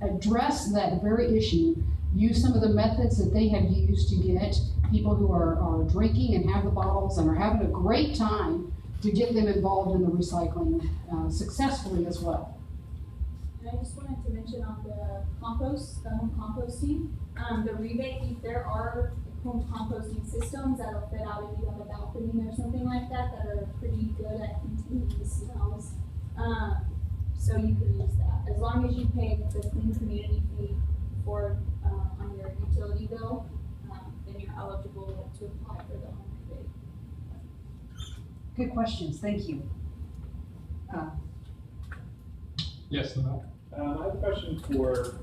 address that very issue, use some of the methods that they have used to get people who are drinking and have the bottles and are having a great time to get them involved in the recycling successfully as well. And I just wanted to mention on the compost, the home composting, the rebate, if there are home composting systems that'll fit out if you have a balcony or something like that are pretty good at containing the smells. So you can use that. As long as you pay the clean community fee for on your utility bill, then you're eligible to apply for the home rebate. Good questions, thank you. Yes, no. I have a question for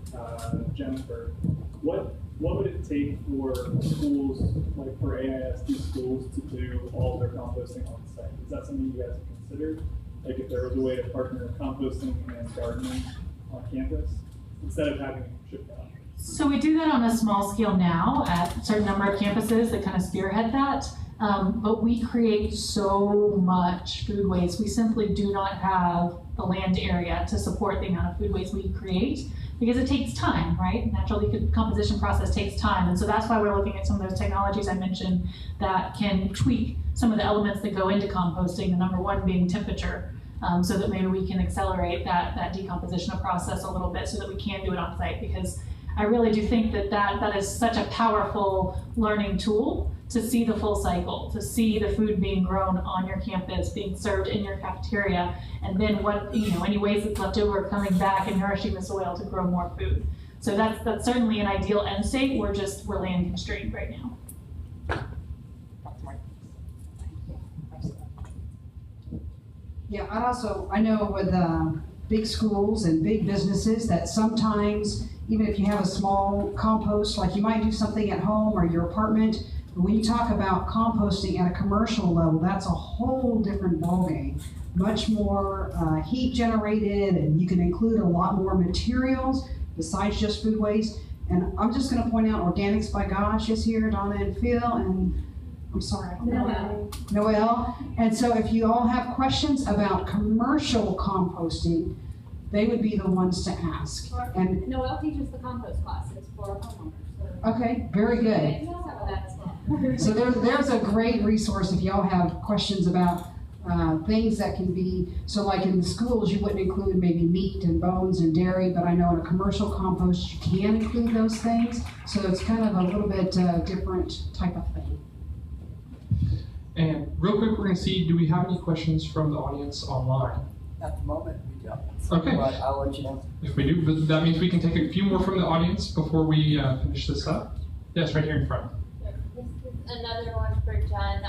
Jennifer. What would it take for schools, like for AISD schools, to do all their composting on site? Is that something you guys have considered? Like if there was a way to partner composting and gardening on campus instead of having it shipped out? So we do that on a small scale now at a certain number of campuses that kind of spearhead that. But we create so much food waste. We simply do not have the land area to support the amount of food waste we create because it takes time, right? Natural decomposition process takes time. And so that's why we're looking at some of those technologies I mentioned that can tweak some of the elements that go into composting, the number one being temperature, so that maybe we can accelerate that decomposition process a little bit so that we can do it on site, because I really do think that is such a powerful learning tool to see the full cycle, to see the food being grown on your campus, being served in your cafeteria, and then any waste that's left over coming back and nourishing the soil to grow more food. So that's certainly an ideal end state. We're land constrained right now. Yeah, I know with big schools and big businesses that sometimes, even if you have a small compost, like you might do something at home or your apartment, but when you talk about composting at a commercial level, that's a whole different ballgame. Much more heat generated, and you can include a lot more materials besides just food waste. And I'm just going to point out Organics by Gosh is here, Donna and Phil, and I'm sorry, I don't know. Noelle. And so if you all have questions about commercial composting, they would be the ones to ask. And Noelle teaches the compost classes for homeowners. So okay, very good. So there's a great resource if y'all have questions about things that can be, so like in the schools you wouldn't include maybe meat and bones and dairy, but I know in a commercial compost you can include those things. So it's kind of a little bit different type of thing. And real quick, we're going to see, do we have any questions from the audience online? At the moment, we don't. Okay. But I'll let you know. If we do, but that means we can take a few more from the audience before we finish this up. Yes, right here in front. This is another one for Jen.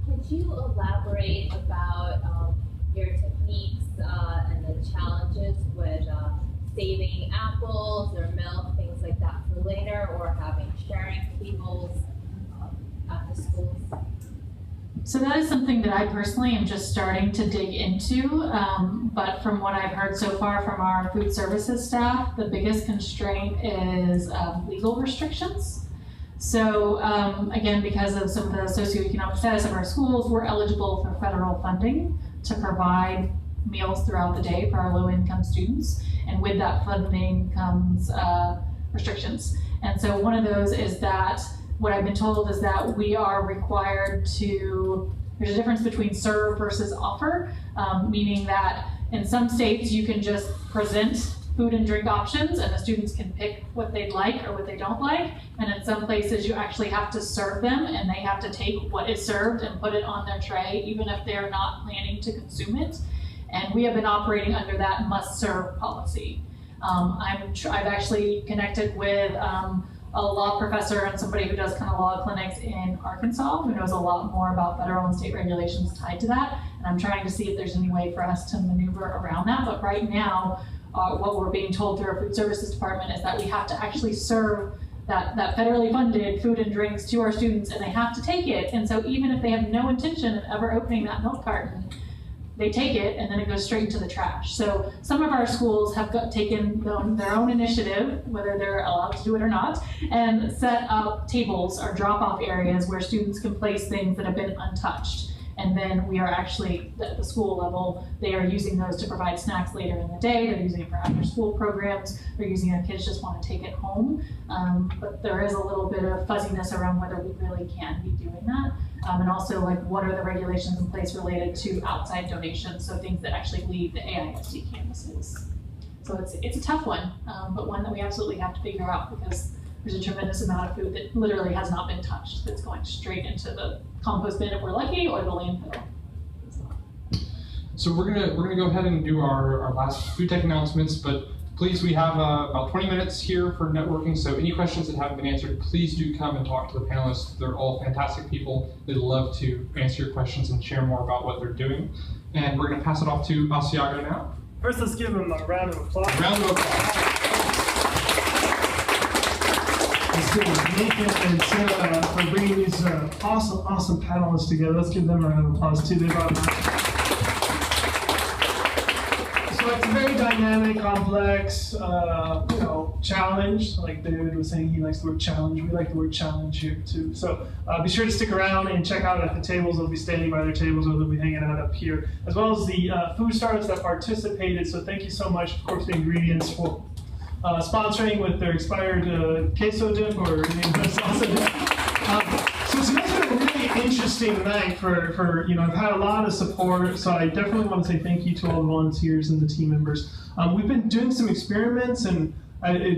Could you elaborate about your techniques and the challenges with saving apples or milk, things like that for later, or having sharing tables at the schools? So that is something that I personally am just starting to dig into, but from what I've heard so far from our food services staff, the biggest constraint is legal restrictions. So again, because of some of the socioeconomic status of our schools, we're eligible for federal funding to provide meals throughout the day for our low-income students. And with that funding comes restrictions. And so one of those is that what I've been told is that we are required to, there's a difference between serve versus offer, meaning that in some states you can just present food and drink options and the students can pick what they'd like or what they don't like. And in some places you actually have to serve them and they have to take what is served and put it on their tray, even if they're not planning to consume it. And we have been operating under that must-serve policy. I've actually connected with a law professor and somebody who does kind of law clinics in Arkansas who knows a lot more about federal and state regulations tied to that. And I'm trying to see if there's any way for us to maneuver around that. But right now, what we're being told through our food services department is that we have to actually serve that federally funded food and drinks to our students and they have to take it. And so even if they have no intention of ever opening that milk carton, they take it and then it goes straight into the trash. So some of our schools have taken their own initiative, whether they're allowed to do it or not, and set up tables or drop-off areas where students can place things that have been untouched. And then we are actually, at the school level, they are using those to provide snacks later in the day. They're using it for after-school programs. They're using it if kids just want to take it home. But there is a little bit of fuzziness around whether we really can be doing that. And also, like, what are the regulations in place related to outside donations, so things that actually leave the AISD campuses. So it's a tough one, but one that we absolutely have to figure out because there's a tremendous amount of food that literally has not been touched that's going straight into the compost bin if we're lucky, or the landfill. So we're gonna go ahead and do our last food tech announcements, but please, we have about 20 minutes here for networking, so any questions that haven't been answered, please do come and talk to the panelists. They're all fantastic people. They'd love to answer your questions and share more about what they're doing. And we're gonna pass it off to Asiago now. First, let's give him a round of applause. Round of applause. Let's give Nathan and Sarah for bringing these awesome panelists together. Let's give them a round of applause too. They brought So it's a very dynamic, complex, challenge. Like David was saying, he likes the word challenge. We like the word challenge here too. So be sure to stick around and check out at the tables. They'll be standing by their tables or they'll be hanging out up here, as well as the food startups that participated. So thank you so much, of course, the ingredients for sponsoring with their expired queso dip or salsa dip. So tonight's been a really interesting night for I've had a lot of support, so I definitely want to say thank you to all the volunteers and the team members. We've been doing some experiments and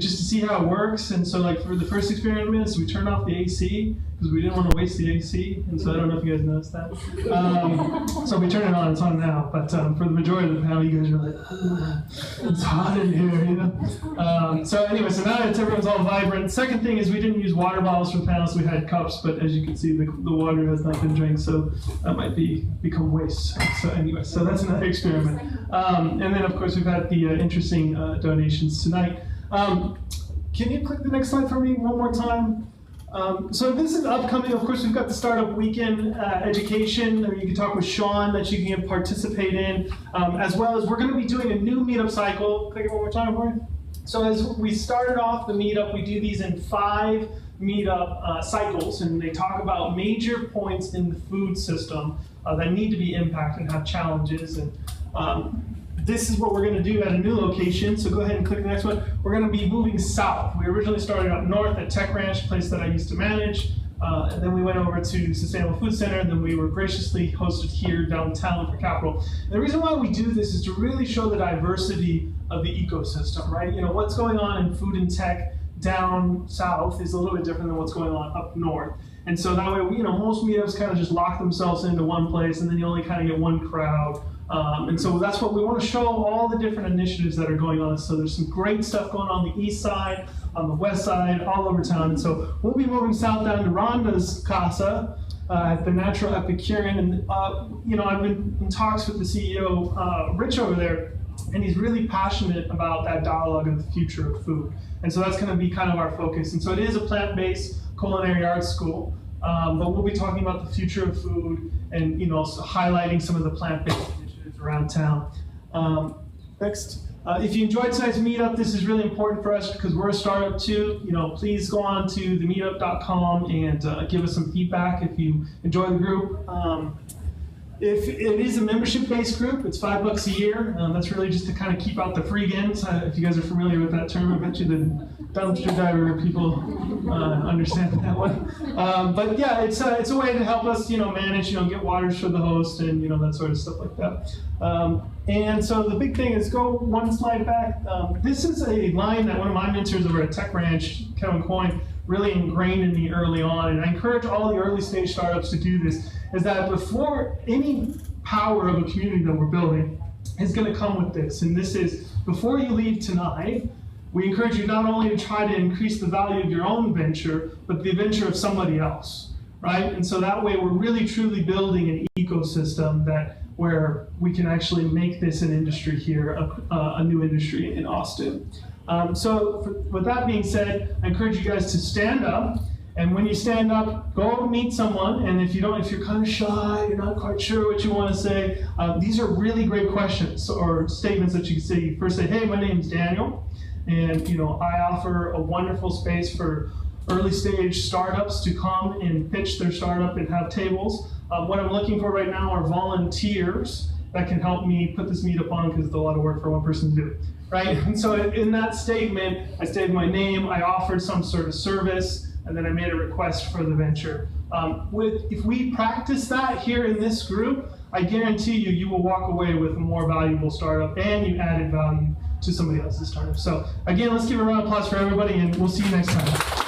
just to see how it works, and so like for the first experiments, we turned off the AC because we didn't want to waste the AC, and so I don't know if you guys noticed that. So we turned it on, it's on now, but for the majority of the panel, you guys are like, it's hot in here, So anyway, so now everyone's all vibrant. Second thing is we didn't use water bottles for the panels, we had cups, but as you can see, the water has not been drank, so that might become waste. So anyway, so that's another experiment. And then of course we've had the interesting donations tonight. Can you click the next slide for me one more time? So this is upcoming. Of course, we've got the Startup Weekend education, or you can talk with Sean that you can participate in, as well as we're going to be doing a new meetup cycle. Click it one more time for me. So as we started off the meetup, we do these in 5 meetup cycles, and they talk about major points in the food system that need to be impacted and have challenges. And this is what we're going to do at a new location, so go ahead and click the next one. We're going to be moving south. We originally started up north at Tech Ranch, a place that I used to manage, and then we went over to Sustainable Food Center, and then we were graciously hosted here downtown for Capital. And the reason why we do this is to really show the diversity of the ecosystem, right? What's going on in food and tech down south is a little bit different than what's going on up north. And so that way, most meetups kind of just lock themselves into one place, and then you only kind of get one crowd. And so that's what we want to show, all the different initiatives that are going on. So there's some great stuff going on the east side, on the west side, all over town. And so we'll be moving south down to Rhonda's casa at the Natural Epicurean. And, I've been in talks with the CEO, Rich, over there, and he's really passionate about that dialogue of the future of food. And so that's going to be kind of our focus. And so it is a plant-based culinary arts school. But we'll be talking about the future of food and also highlighting some of the plant-based initiatives around town. Next. If you enjoyed tonight's meetup, this is really important for us because we're a startup too. Please go on to themeetup.com and give us some feedback if you enjoy the group. If it is a membership-based group, it's $5 a year. That's really just to kind of keep out the free games. If you guys are familiar with that term, I bet you the dumpster diver people understand that one. But yeah, it's a way to help us, manage, get waters for the host and that sort of stuff like that. And so the big thing is, go one slide back. This is a line that one of my mentors over at Tech Ranch, Kevin Coyne, really ingrained in me early on, and I encourage all the early stage startups to do this, is that before any power of a community that we're building is going to come with this. And this is, before you leave tonight, we encourage you not only to try to increase the value of your own venture, but the venture of somebody else, right? And so that way we're really truly building an ecosystem where we can actually make this an industry here, a new industry in Austin. With that being said, I encourage you guys to stand up. And when you stand up, go meet someone. And if you're kind of shy, you're not quite sure what you want to say, these are really great questions or statements that you can say. You first say, hey, my name's Daniel, and I offer a wonderful space for early stage startups to come and pitch their startup and have tables. What I'm looking for right now are volunteers that can help me put this meetup on, because it's a lot of work for one person to do, right? And so in that statement, I stated my name, I offered some sort of service, and then I made a request for the venture. If we practice that here in this group, I guarantee you will walk away with a more valuable startup, and you added value to somebody else's startup. So again, let's give a round of applause for everybody, and we'll see you next time.